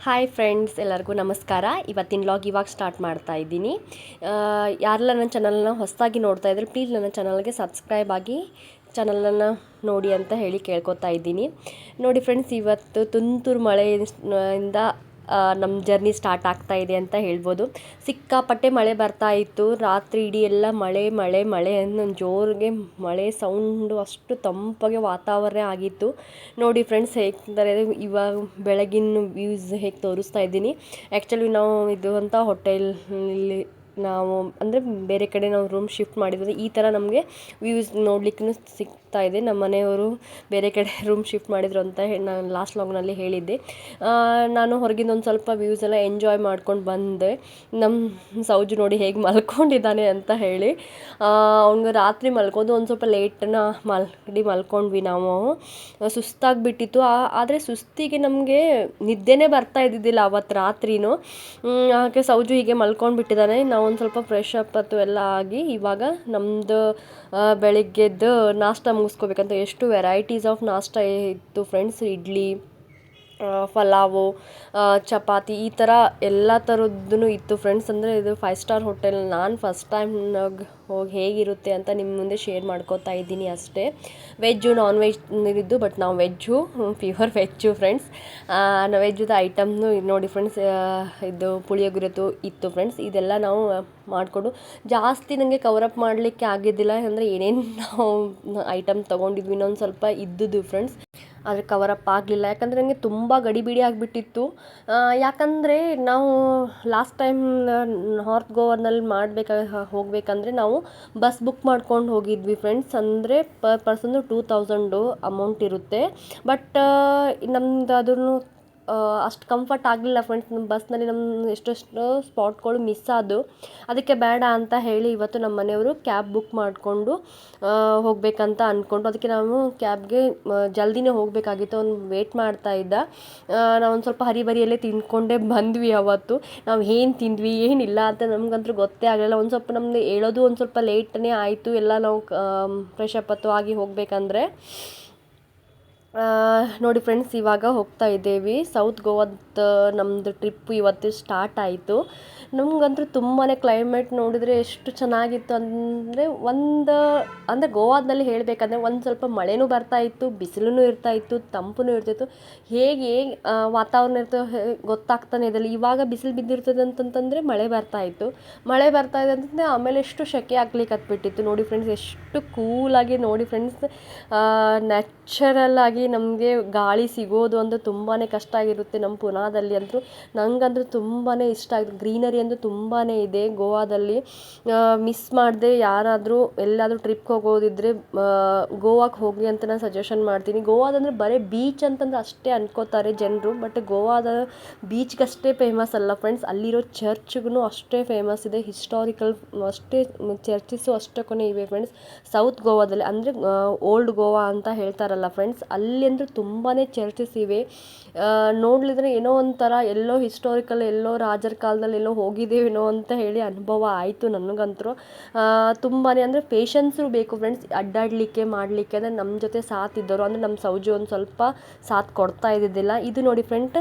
Hi friends, ಎಲ್ಲರಿಗೂ ನಮಸ್ಕಾರ. ಇವತ್ತಿನ ವ್ಲಾಗ್ ಇವಾಗ ಸ್ಟಾರ್ಟ್ ಮಾಡ್ತಾ ಇದ್ದೀನಿ. ಯಾರೆಲ್ಲ ನನ್ನ ಚಾನಲ್ನ ಹೊಸದಾಗಿ ನೋಡ್ತಾ ಇದ್ರೆ ಪ್ಲೀಸ್ ನನ್ನ ಚಾನಲ್ಗೆ ಸಬ್ಸ್ಕ್ರೈಬ್ ಆಗಿ ಚಾನಲನ್ನು ನೋಡಿ ಅಂತ ಹೇಳಿ ಕೇಳ್ಕೊತಾ ಇದ್ದೀನಿ. ನೋಡಿ ಫ್ರೆಂಡ್ಸ್, ಇವತ್ತು ತುಂತುರು ಮಳೆಯಿಂದ ನಮ್ಮ ಜರ್ನಿ ಸ್ಟಾರ್ಟ್ ಆಗ್ತಾ ಇದೆ ಅಂತ ಹೇಳ್ಬೋದು. ಸಿಕ್ಕಾಪಟ್ಟೆ ಮಳೆ ಬರ್ತಾ ಇತ್ತು. ರಾತ್ರಿ ಇಡೀ ಎಲ್ಲ ಮಳೆ ಮಳೆ ಮಳೆ ಅನ್ನೋ ಜೋರಿಗೆ ಮಳೆ ಸೌಂಡು, ಅಷ್ಟು ತಂಪಾಗೆ ವಾತಾವರಣ ಆಗಿತ್ತು. ನೋಡಿ ಫ್ರೆಂಡ್ಸ್, ಹೇಗೆ ಇವಾಗ ಬೆಳಗಿನ ವ್ಯೂಸ್ ಹೇಗೆ ತೋರಿಸ್ತಾ ಇದ್ದೀನಿ. ಆ್ಯಕ್ಚುಲಿ ನಾವು ಇದು ಅಂತ ಹೋಟೆಲ್ನಲ್ಲಿ ನಾವು ಅಂದರೆ ಬೇರೆ ಕಡೆ ನಾವು ರೂಮ್ ಶಿಫ್ಟ್ ಮಾಡಿದರೆ ಈ ಥರ ನಮಗೆ ವ್ಯೂಸ್ ನೋಡಲಿಕ್ಕೂ ಸಿಗ್ತಾ ಇದೆ. ನಮ್ಮ ಮನೆಯವರು ಬೇರೆ ಕಡೆ ರೂಮ್ ಶಿಫ್ಟ್ ಮಾಡಿದರು ಅಂತ ನಾನು ಲಾಸ್ಟ್ ವ್ಲಾಗ್ನಲ್ಲಿ ಹೇಳಿದ್ದೆ. ನಾನು ಹೊರಗಿಂದ ಒಂದು ಸ್ವಲ್ಪ ವ್ಯೂಸ್ ಎಲ್ಲ ಎಂಜಾಯ್ ಮಾಡ್ಕೊಂಡು ಬಂದೆ. ನಮ್ಮ ಸೌಜು ನೋಡಿ ಹೇಗೆ ಮಲ್ಕೊಂಡಿದ್ದಾನೆ ಅಂತ ಹೇಳಿ. ಅವ್ನಿಗೆ ರಾತ್ರಿ ಮಲ್ಕೋದು ಒಂದು ಸ್ವಲ್ಪ ಲೇಟನ್ನು ಮಲ್ಕೊಂಡ್ವಿ ನಾವು. ಸುಸ್ತಾಗಿಬಿಟ್ಟಿತ್ತು. ಆದರೆ ಸುಸ್ತಿಗೆ ನಮಗೆ ನಿದ್ದೆನೇ ಬರ್ತಾ ಇದ್ದಿದ್ದಿಲ್ಲ ಅವತ್ತು ರಾತ್ರಿನೂ. ಹಾಗೆ ಸೌಜು ಹೀಗೆ ಮಲ್ಕೊಂಡ್ಬಿಟ್ಟಿದ್ದಾನೆ. ನಾವು ಒಂದು ಸ್ವಲ್ಪ ಫ್ರೆಶ್ ಅಪ್ ಎಲ್ಲ ಆಗಿ ಇವಾಗ ನಮ್ಮದು ಬೆಳಿಗ್ಗೆದ್ದು ನಾಷ್ಟ ಮುಗಿಸ್ಕೋಬೇಕಂತ ಎಷ್ಟು ವೆರೈಟೀಸ್ ಆಫ್ ನಾಷ್ಟ ಇತ್ತು ಫ್ರೆಂಡ್ಸ್. ಇಡ್ಲಿ, ಪಲಾವು, ಚಪಾತಿ, ಈ ಥರ ಎಲ್ಲ ಥರದ್ದು ಇತ್ತು ಫ್ರೆಂಡ್ಸ್. ಅಂದರೆ ಇದು 5 ಸ್ಟಾರ್ ಹೋಟೆಲ್. ನಾನು ಫಸ್ಟ್ ಟೈಮ್ ಹೋಗಿ ಹೇಗಿರುತ್ತೆ ಅಂತ ನಿಮ್ಮ ಮುಂದೆ ಶೇರ್ ಮಾಡ್ಕೋತಾ ಇದ್ದೀನಿ ಅಷ್ಟೇ. ವೆಜ್ಜು ನಾನ್ ವೆಜ್ ಇದ್ದು, ಬಟ್ ನಾವು ವೆಜ್ಜು, ಪ್ಯೂರ್ ವೆಜ್ಜು ಫ್ರೆಂಡ್ಸ್. ವೆಜ್ಜುದು ಐಟಮ್ನು ನೋಡಿ ಫ್ರೆಂಡ್ಸ್, ಇದು ಪುಳಿಯೋಗರೆದು ಇತ್ತು ಫ್ರೆಂಡ್ಸ್. ಇದೆಲ್ಲ ನಾವು ಮಾಡಿಕೊಂಡು ಜಾಸ್ತಿ ನನಗೆ ಕವರಪ್ ಮಾಡಲಿಕ್ಕೆ ಆಗಿದ್ದಿಲ್ಲ. ಅಂದರೆ ಏನೇನು ನಾವು ಐಟಮ್ ತೊಗೊಂಡಿದ್ವಿ ಇನ್ನೊಂದು ಸ್ವಲ್ಪ ಇದ್ದುದು ಫ್ರೆಂಡ್ಸ್, ಆದರೆ ಕವರಪ್ ಆಗಲಿಲ್ಲ. ಯಾಕಂದರೆ ನನಗೆ ತುಂಬ ಗಡಿಬಿಡಿ ಆಗಿಬಿಟ್ಟಿತ್ತು. ಯಾಕಂದರೆ ನಾವು ಲಾಸ್ಟ್ ಟೈಮ್ ನಾರ್ತ್ ಗೋವಾದಲ್ಲಿ ಹೋಗಬೇಕಂದ್ರೆ ನಾವು ಬಸ್ ಬುಕ್ ಮಾಡ್ಕೊಂಡು ಹೋಗಿದ್ವಿ ಫ್ರೆಂಡ್ಸ್. ಅಂದರೆ ಪರ್ ಪರ್ಸನ್ದು 2000 ಅಮೌಂಟ್ ಇರುತ್ತೆ. ಬಟ್ ನಮ್ದು ಅದನ್ನು ಅಷ್ಟು ಕಂಫರ್ಟ್ ಆಗಲಿಲ್ಲ ಫ್ರೆಂಡ್ಸ್. ನಮ್ಮ ಬಸ್ನಲ್ಲಿ ನಮ್ಮ ಎಷ್ಟೆಷ್ಟು ಸ್ಪಾಟ್ಗಳು ಮಿಸ್ ಆದವು. ಅದಕ್ಕೆ ಬೇಡ ಅಂತ ಹೇಳಿ ಇವತ್ತು ನಮ್ಮ ಮನೆಯವರು ಕ್ಯಾಬ್ ಬುಕ್ ಮಾಡಿಕೊಂಡು ಹೋಗಬೇಕಂತ ಅಂದ್ಕೊಂಡು, ಅದಕ್ಕೆ ನಾವು ಕ್ಯಾಬ್ಗೆ ಜಲ್ದಿನೇ ಹೋಗಬೇಕಾಗಿತ್ತು. ಅವ್ನು ವೇಟ್ ಮಾಡ್ತಾ ಇದ್ದ. ನಾವು ಒಂದು ಸ್ವಲ್ಪ ಹರಿಬರಿಯಲ್ಲೇ ತಿಂದ್ಕೊಂಡೇ ಬಂದ್ವಿ ಅವತ್ತು. ನಾವು ಏನು ತಿಂದ್ವಿ ಏನಿಲ್ಲ ಅಂತ ನಮಗಂತೂ ಗೊತ್ತೇ ಆಗಲಿಲ್ಲ. ಒಂದು ಸ್ವಲ್ಪ ನಮ್ಮದು ಹೇಳೋದು ಒಂದು ಸ್ವಲ್ಪ ಲೇಟನೇ ಆಯಿತು. ಎಲ್ಲ ನಾವು ಫ್ರೆಶ್ ಅಪ್ ಆಗಿ ಹೋಗಬೇಕಂದ್ರೆ. ನೋಡಿ ಫ್ರೆಂಡ್ಸ್, ಇವಾಗ ಹೋಗ್ತಾ ಇದ್ದೇವೆ ಸೌತ್ ಗೋವಾದ ನಮ್ಮದು ಟ್ರಿಪ್ಪು ಇವತ್ತು ಸ್ಟಾರ್ಟ್ ಆಯಿತು. ನಮಗಂತೂ ತುಂಬಾ ಕ್ಲೈಮೇಟ್ ನೋಡಿದರೆ ಎಷ್ಟು ಚೆನ್ನಾಗಿತ್ತು ಅಂದರೆ ಗೋವಾದಲ್ಲಿ ಹೇಳಬೇಕಂದ್ರೆ ಒಂದು ಸ್ವಲ್ಪ ಮಳೆನೂ ಬರ್ತಾ ಇತ್ತು, ಬಿಸಿಲೂ ಇರ್ತಾ ಇತ್ತು, ತಂಪೂ ಇರ್ತಾಯಿತ್ತು. ಹೇಗೆ ವಾತಾವರಣ ಇರ್ತದೆ ಗೊತ್ತಾಗ್ತಾನೆ ಇದ್ದಲ್ಲಿ. ಇವಾಗ ಬಿಸಿಲು ಬಿದ್ದಿರ್ತದೆ ಅಂತಂತಂದರೆ ಮಳೆ ಬರ್ತಾ ಇತ್ತು. ಮಳೆ ಬರ್ತಾ ಇದೆ ಅಂತಂದರೆ ಆಮೇಲೆ ಎಷ್ಟು ಸೆಕೆ ಆಗ್ಲಿಕ್ಕೆ ಹತ್ಬಿಟ್ಟಿತ್ತು. ನೋಡಿ ಫ್ರೆಂಡ್ಸ್, ಎಷ್ಟು ಕೂಲಾಗಿ ನೋಡಿ ಫ್ರೆಂಡ್ಸ್, ನ್ಯಾಚುರಲ್ ಆಗಿ ನಮಗೆ ಗಾಳಿ ಸಿಗೋದು ಅಂದರೆ ತುಂಬಾ ಕಷ್ಟ ಆಗಿರುತ್ತೆ. ನಮ್ಮ ಪುನಾದಲ್ಲಿ ಅಂತೂ ನಂಗಂತೂ ತುಂಬಾ ಇಷ್ಟ ಆಗಿದೆ. ಗ್ರೀನರಿ ಅಂತೂ ತುಂಬಾ ಇದೆ ಗೋವಾದಲ್ಲಿ. ಮಿಸ್ ಮಾಡದೆ ಯಾರಾದರೂ ಎಲ್ಲಾದರೂ ಟ್ರಿಪ್ಗೆ ಹೋಗೋದಿದ್ದರೆ ಗೋವಾಕ್ಕೆ ಹೋಗಿ ಅಂತ ನಾನು ಸಜೆಷನ್ ಮಾಡ್ತೀನಿ. ಗೋವಾದಂದರೆ ಬರೀ ಬೀಚ್ ಅಂತಂದ್ರೆ ಅಷ್ಟೇ ಅನ್ಕೋತಾರೆ ಜನರು. ಬಟ್ ಗೋವಾದ ಬೀಚ್ಗಷ್ಟೇ ಫೇಮಸ್ ಅಲ್ಲ ಫ್ರೆಂಡ್ಸ್, ಅಲ್ಲಿರೋ ಚರ್ಚ್ಗೂ ಅಷ್ಟೇ ಫೇಮಸ್ ಇದೆ. ಹಿಸ್ಟಾರಿಕಲ್ ಅಷ್ಟೇ ಚರ್ಚಸ್ಸು ಅಷ್ಟಕ್ಕೂ ಇವೆ ಫ್ರೆಂಡ್ಸ್ ಸೌತ್ ಗೋವಾದಲ್ಲಿ. ಅಂದರೆ ಓಲ್ಡ್ ಗೋವಾ ಅಂತ ಹೇಳ್ತಾರಲ್ಲ ಫ್ರೆಂಡ್ಸ್, ಅಲ್ಲಿ ಅಂದರೆ ತುಂಬಾ ಚರ್ಚಸ್ ಇವೆ. ನೋಡಲಿದ್ರೆ ಏನೋ ಒಂಥರ ಎಲ್ಲೋ ಹಿಸ್ಟಾರಿಕಲ್, ಎಲ್ಲೋ ರಾಜರ ಕಾಲದಲ್ಲಿ ಎಲ್ಲೋ ಹೋಗಿದ್ದೇವೇನೋ ಅಂತ ಹೇಳಿ ಅನುಭವ ಆಯಿತು ನನಗಂತೂ. ತುಂಬಾ ಅಂದರೆ ಪೇಷನ್ಸು ಬೇಕು ಫ್ರೆಂಡ್ಸ್ ಅಡ್ಡಾಡಲಿಕ್ಕೆ ಮಾಡಲಿಕ್ಕೆ. ಅಂದರೆ ನಮ್ಮ ಜೊತೆ ಸಾಥ್ ಇದ್ದವರು, ಅಂದರೆ ನಮ್ಮ ಸೌಜು ಒಂದು ಸ್ವಲ್ಪ ಸಾಥ್ ಕೊಡ್ತಾ ಇದ್ದಿದ್ದಿಲ್ಲ. ಇದು ನೋಡಿ ಫ್ರೆಂಡ್,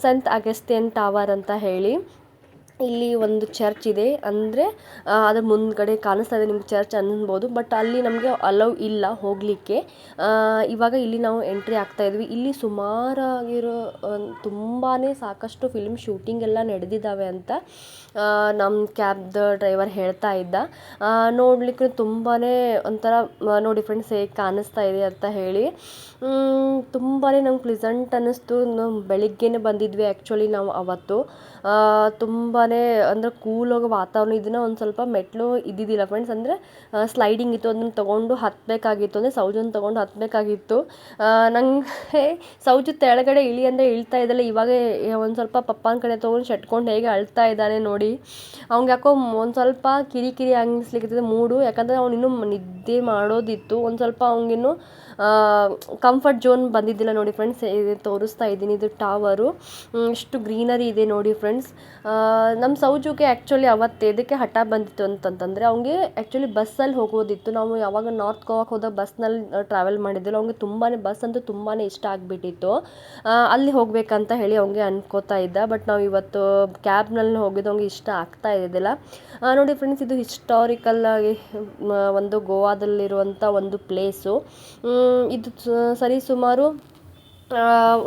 ಸಂತ್ ಅಗಸ್ತಿಯನ್ ಟವರ್ ಅಂತ ಹೇಳಿ ಇಲ್ಲಿ ಒಂದು ಚರ್ಚ್ ಇದೆ. ಅಂದರೆ ಅದ್ರ ಮುಂದ್ಗಡೆ ಕಾಣಿಸ್ತಾ ಇದೆ ನಿಮ್ಗೆ ಚರ್ಚ್ ಅನ್ಬೋದು. ಬಟ್ ಅಲ್ಲಿ ನಮಗೆ ಅಲೌ ಇಲ್ಲ ಹೋಗಲಿಕ್ಕೆ. ಇವಾಗ ಇಲ್ಲಿ ನಾವು ಎಂಟ್ರಿ ಆಗ್ತಾ ಇದ್ವಿ. ಇಲ್ಲಿ ಸುಮಾರಾಗಿರೋ ತುಂಬಾ ಸಾಕಷ್ಟು ಫಿಲ್ಮ್ ಶೂಟಿಂಗ್ ಎಲ್ಲ ನಡೆದಿದ್ದಾವೆ ಅಂತ ನಮ್ಮ ಕ್ಯಾಬ್ದ ಡ್ರೈವರ್ ಹೇಳ್ತಾ ಇದ್ದ. ನೋಡಲಿಕ್ಕೆ ತುಂಬಾ ಒಂಥರ ನೋಡಿ ಫ್ರೆಂಡ್ಸ್ ಹೇಗೆ ಕಾಣಿಸ್ತಾ ಇದೆ ಅಂತ ಹೇಳಿ. ತುಂಬಾ ನಮ್ಗೆ ಪ್ಲಿಸೆಂಟ್ ಅನ್ನಿಸ್ತು. ನಾವು ಬೆಳಿಗ್ಗೆನೇ ಬಂದಿದ್ವಿ ಆ್ಯಕ್ಚುಲಿ ನಾವು ಅವತ್ತು. ತುಂಬಾ ಅಂದರೆ ಕೂಲಾಗಿ ವಾತಾವರಣ. ಇದನ್ನು ಒಂದು ಸ್ವಲ್ಪ ಮೆಟ್ಲು ಇದ್ದಿದ್ದಿಲ್ಲ ಫ್ರೆಂಡ್ಸ್. ಅಂದರೆ ಸ್ಲೈಡಿಂಗ್ ಇತ್ತು, ಅದನ್ನು ತೊಗೊಂಡು ಹತ್ತಬೇಕಾಗಿತ್ತು. ಅಂದರೆ ಸೌಜನ್ನು ತೊಗೊಂಡು ಹತ್ತಬೇಕಾಗಿತ್ತು. ನನಗೆ ಸೌಜು ತೆಳಗಡೆ ಇಳಿ ಅಂದರೆ ಇಳ್ತಾ ಇದ್ದಲ್ಲ. ಇವಾಗ ಒಂದು ಸ್ವಲ್ಪ ಪಪ್ಪನ ಕಡೆ ತೊಗೊಂಡು ಶಟ್ಕೊಂಡು ಹೇಗೆ ಅಳ್ತಾ ಇದ್ದಾನೆ ನೋಡಿ. ಅವ್ನಿಗೆ ಯಾಕೋ ಒಂದು ಸ್ವಲ್ಪ ಕಿರಿಕಿರಿ ಅನ್ನಿಸ್ಲಿಕ್ಕೆ ಮೂಡು. ಯಾಕಂದರೆ ಅವ್ನು ಇನ್ನೂ ನಿದ್ದೆ ಮಾಡೋದಿತ್ತು. ಒಂದು ಸ್ವಲ್ಪ ಅವ್ನಿಗಿನ್ನೂ ಕಂಫರ್ಟ್ ಝೋನ್ ಬಂದಿದ್ದಿಲ್ಲ ನೋಡಿ ಫ್ರೆಂಡ್ಸ್. ಇದು ತೋರಿಸ್ತಾ ಇದ್ದೀನಿ, ಇದು ಟವರು ಎಷ್ಟು ಗ್ರೀನರಿ ಇದೆ ನೋಡಿ ಫ್ರೆಂಡ್ಸ್. ನಮ್ಮ ಸೌಜುಗೆ ಆ್ಯಕ್ಚುಲಿ ಅವತ್ತು ಇದಕ್ಕೆ ಹಠ ಬಂದಿತ್ತು ಅಂತಂತಂದರೆ, ಅವ್ನಿಗೆ ಆ್ಯಕ್ಚುಲಿ ಬಸ್ಸಲ್ಲಿ ಹೋಗೋದಿತ್ತು. ನಾವು ಯಾವಾಗ ನಾರ್ತ್ ಗೋವಾಕ್ಕೆ ಹೋದಾಗ ಬಸ್ನಲ್ಲಿ ಟ್ರಾವೆಲ್ ಮಾಡಿದ್ದಿಲ್ಲ. ಅವ್ನಿಗೆ ತುಂಬಾ ಬಸ್ ಅಂತೂ ತುಂಬಾ ಇಷ್ಟ ಆಗಿಬಿಟ್ಟಿತ್ತು. ಅಲ್ಲಿ ಹೋಗಬೇಕಂತ ಹೇಳಿ ಅವ್ನಿಗೆ ಅನ್ಕೋತಾ ಇದ್ದ. ಬಟ್ ನಾವು ಇವತ್ತು ಕ್ಯಾಬ್ನಲ್ಲಿ ಹೋಗಿದ್ದು ಅವ್ನಿಗೆ ಇಷ್ಟ ಆಗ್ತಾ ಇದ್ದಿಲ್ಲ. ನೋಡಿ ಫ್ರೆಂಡ್ಸ್, ಇದು ಹಿಸ್ಟಾರಿಕಲ್ ಆಗಿ ಒಂದು ಗೋವಾದಲ್ಲಿರುವಂಥ ಒಂದು ಪ್ಲೇಸು. ಇದು ಸರಿ ಸುಮಾರು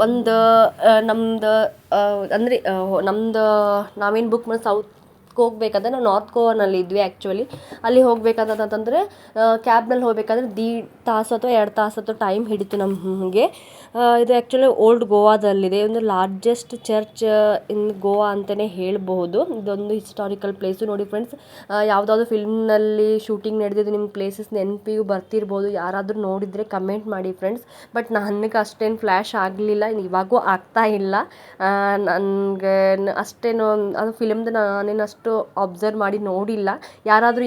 ಒಂದು ನಮ್ಮದು ಅಂದರೆ ನಮ್ಮದು ನಾವೇನು ಬುಕ್ ಮಾಡಿ ಸೌತ್ಗೆ ಹೋಗ್ಬೇಕಾದ್ರೆ ನಾವು ನಾರ್ತ್ ಗೋವಾನಲ್ಲಿ ಇದ್ವಿ ಆ್ಯಕ್ಚುಲಿ. ಅಲ್ಲಿ ಹೋಗ್ಬೇಕಂತಂತಂದರೆ ಕ್ಯಾಬ್ನಲ್ಲಿ ಹೋಗ್ಬೇಕಾದ್ರೆ 1.5 ತಾಸು ಅಥವಾ 2 ತಾಸು ಅಥವಾ ಟೈಮ್ ಹಿಡಿತು ನಮಗೆ. ಇದು ಆ್ಯಕ್ಚುಲಿ ಓಲ್ಡ್ ಗೋವಾದಲ್ಲಿದೆ, ಒಂದು ಲಾರ್ಜೆಸ್ಟ್ ಚರ್ಚ್ ಇನ್ ಗೋವಾ ಅಂತಲೇ ಹೇಳ್ಬಹುದು. ಇದೊಂದು ಹಿಸ್ಟಾರಿಕಲ್ ಪ್ಲೇಸು. ನೋಡಿ ಫ್ರೆಂಡ್ಸ್, ಯಾವುದಾದ್ರು ಫಿಲ್ಮ್ನಲ್ಲಿ ಶೂಟಿಂಗ್ ನಡೆದಿದ್ದು ನಿಮ್ಗೆ ಪ್ಲೇಸಸ್ ನೆನಪಿಗೂ ಬರ್ತಿರ್ಬೋದು. ಯಾರಾದರೂ ನೋಡಿದರೆ ಕಮೆಂಟ್ ಮಾಡಿ ಫ್ರೆಂಡ್ಸ್. ಬಟ್ ನನಗೆ ಅಷ್ಟೇನು ಫ್ಲ್ಯಾಶ್ ಆಗಲಿಲ್ಲ, ಇವಾಗೂ ಆಗ್ತಾ ಇಲ್ಲ. ನನಗೆ ಅಷ್ಟೇನು ಅದು ಫಿಲಮ್ದು ನಾನೇನು ಅಷ್ಟು ಅಬ್ಸರ್ವ್ ಮಾಡಿ ನೋಡಿಲ್ಲ. ಯಾರಾದರೂ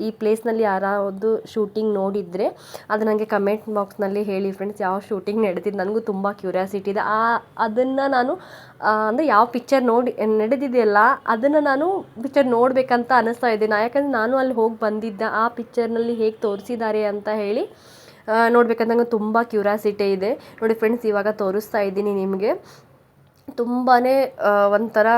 ಈ ಪ್ಲೇಸ್ನಲ್ಲಿ ಯಾರಾವುದು ಶೂಟಿಂಗ್ ನೋಡಿದರೆ ಅದು ನನಗೆ ಕಮೆಂಟ್ ಬಾಕ್ಸ್ನಲ್ಲಿ ಹೇಳಿ ಫ್ರೆಂಡ್ಸ್. ಯಾವ ಶೂಟಿಂಗ್ ನಡೆದಿದ್ದು ನನಗೂ ತುಂಬ ಕ್ಯೂರಿಯಾಸಿಟಿ ಇದೆ. ಅದನ್ನು ನಾನು ಅಂದರೆ ಯಾವ ಪಿಕ್ಚರ್ ನಡೆದಿದೆಯಲ್ಲ ಅದನ್ನು ನಾನು ಪಿಕ್ಚರ್ ನೋಡಬೇಕಂತ ಅನ್ನಿಸ್ತಾ ಇದೆ. ಯಾಕಂದರೆ ನಾನು ಅಲ್ಲಿ ಹೋಗಿ ಬಂದಿದ್ದೆ, ಆ ಪಿಕ್ಚರ್ನಲ್ಲಿ ಹೇಗೆ ತೋರಿಸಿದ್ದಾರೆ ಅಂತ ಹೇಳಿ ನೋಡ್ಬೇಕಂತ ನಂಗೆ ತುಂಬ ಕ್ಯೂರಿಯಾಸಿಟಿ ಇದೆ. ನೋಡಿ ಫ್ರೆಂಡ್ಸ್, ಇವಾಗ ತೋರಿಸ್ತಾ ಇದ್ದೀನಿ ನಿಮಗೆ. ತುಂಬಾ ಒಂಥರ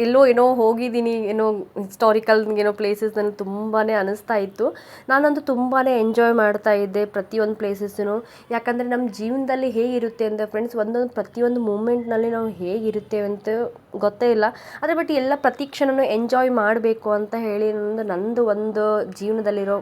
ಎಲ್ಲೋ ಏನೋ ಹೋಗಿದ್ದೀನಿ, ಏನೋ ಹಿಸ್ಟಾರಿಕಲ್ ಏನೋ ಪ್ಲೇಸಸ್ ನನಗೆ ತುಂಬಾ ಅನ್ನಿಸ್ತಾ ಇತ್ತು. ನಾನಂತೂ ತುಂಬಾ ಎಂಜಾಯ್ ಮಾಡ್ತಾ ಇದ್ದೆ ಪ್ರತಿಯೊಂದು ಪ್ಲೇಸಸ್ಸೂ. ಯಾಕಂದರೆ ನಮ್ಮ ಜೀವನದಲ್ಲಿ ಹೇಗಿರುತ್ತೆ ಅಂದರೆ ಫ್ರೆಂಡ್ಸ್, ಪ್ರತಿಯೊಂದು ಮೂಮೆಂಟ್ನಲ್ಲಿ ನಾವು ಹೇಗಿರುತ್ತೇವೆ ಅಂತ ಗೊತ್ತೇ ಇಲ್ಲ. ಆದರೆ ಬಟ್ ಎಲ್ಲ ಪ್ರತಿ ಕ್ಷಣನೂ ಎಂಜಾಯ್ ಮಾಡಬೇಕು ಅಂತ ಹೇಳಿ ನಂದು ಒಂದು ಜೀವನದಲ್ಲಿರೋ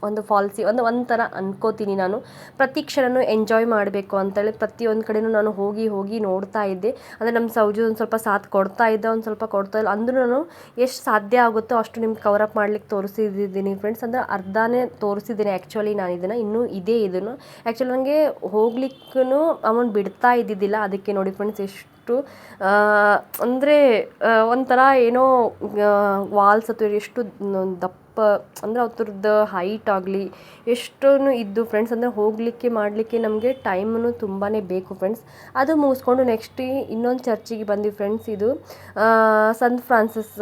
ಒಂದು ಪಾಲಿಸಿ ಒಂಥರ ಅನ್ಕೋತೀನಿ ನಾನು. ಪ್ರತಿ ಕ್ಷಣನೂ ಎಂಜಾಯ್ ಮಾಡಬೇಕು ಅಂತೇಳಿ ಪ್ರತಿಯೊಂದು ಕಡೆಯೂ ನಾನು ಹೋಗಿ ನೋಡ್ತಾ ಇದ್ದೆ. ಅಂದರೆ ನಮ್ಮ ಸೌಜು ಒಂದು ಸ್ವಲ್ಪ ಸಾಥ್ ಕೊಡ್ತಾ ಇದ್ದ, ಒಂದು ಸ್ವಲ್ಪ ಕೊಡ್ತಾ ಇಲ್ಲ. ಅಂದರೂ ನಾನು ಎಷ್ಟು ಸಾಧ್ಯ ಆಗುತ್ತೋ ಅಷ್ಟು ನಿಮ್ಗೆ ಕವರಪ್ ಮಾಡ್ಲಿಕ್ಕೆ ತೋರಿಸಿದ್ದೀನಿ ಫ್ರೆಂಡ್ಸ್. ಅಂದರೆ ಅರ್ಧನೇ ತೋರಿಸಿದ್ದೀನಿ ಆ್ಯಕ್ಚುಲಿ ನಾನು ಇದನ್ನು. ಇನ್ನೂ ಇದೆ ಇದನ್ನು ಆ್ಯಕ್ಚುಲಿ ನನಗೆ ಹೋಗ್ಲಿಕ್ಕೂ ಅವನು ಬಿಡ್ತಾ ಇದ್ದಿದ್ದಿಲ್ಲ. ಅದಕ್ಕೆ ನೋಡಿ ಫ್ರೆಂಡ್ಸ್, ಎಷ್ಟು ಅಂದರೆ ಒಂಥರ ಏನೋ ವಾಲ್ಸ್ ಅಥವಾ ಎಷ್ಟು ದಪ್ಪ ಅಂದರೆ ಅವ್ರದ್ದು ಹೈಟ್ ಆಗಲಿ ಎಷ್ಟೊಂದು ಇದ್ದು ಫ್ರೆಂಡ್ಸ್. ಅಂದರೆ ಹೋಗಲಿಕ್ಕೆ ಮಾಡಲಿಕ್ಕೆ ನಮಗೆ ಟೈಮನ್ನು ತುಂಬಾ ಬೇಕು ಫ್ರೆಂಡ್ಸ್. ಅದು ಮುಗಿಸ್ಕೊಂಡು ನೆಕ್ಸ್ಟ್ ಇನ್ನೊಂದು ಚರ್ಚಿಗೆ ಬಂದ್ವಿ ಫ್ರೆಂಡ್ಸ್. ಇದು ಸಂತ್ ಫ್ರಾನ್ಸಿಸ್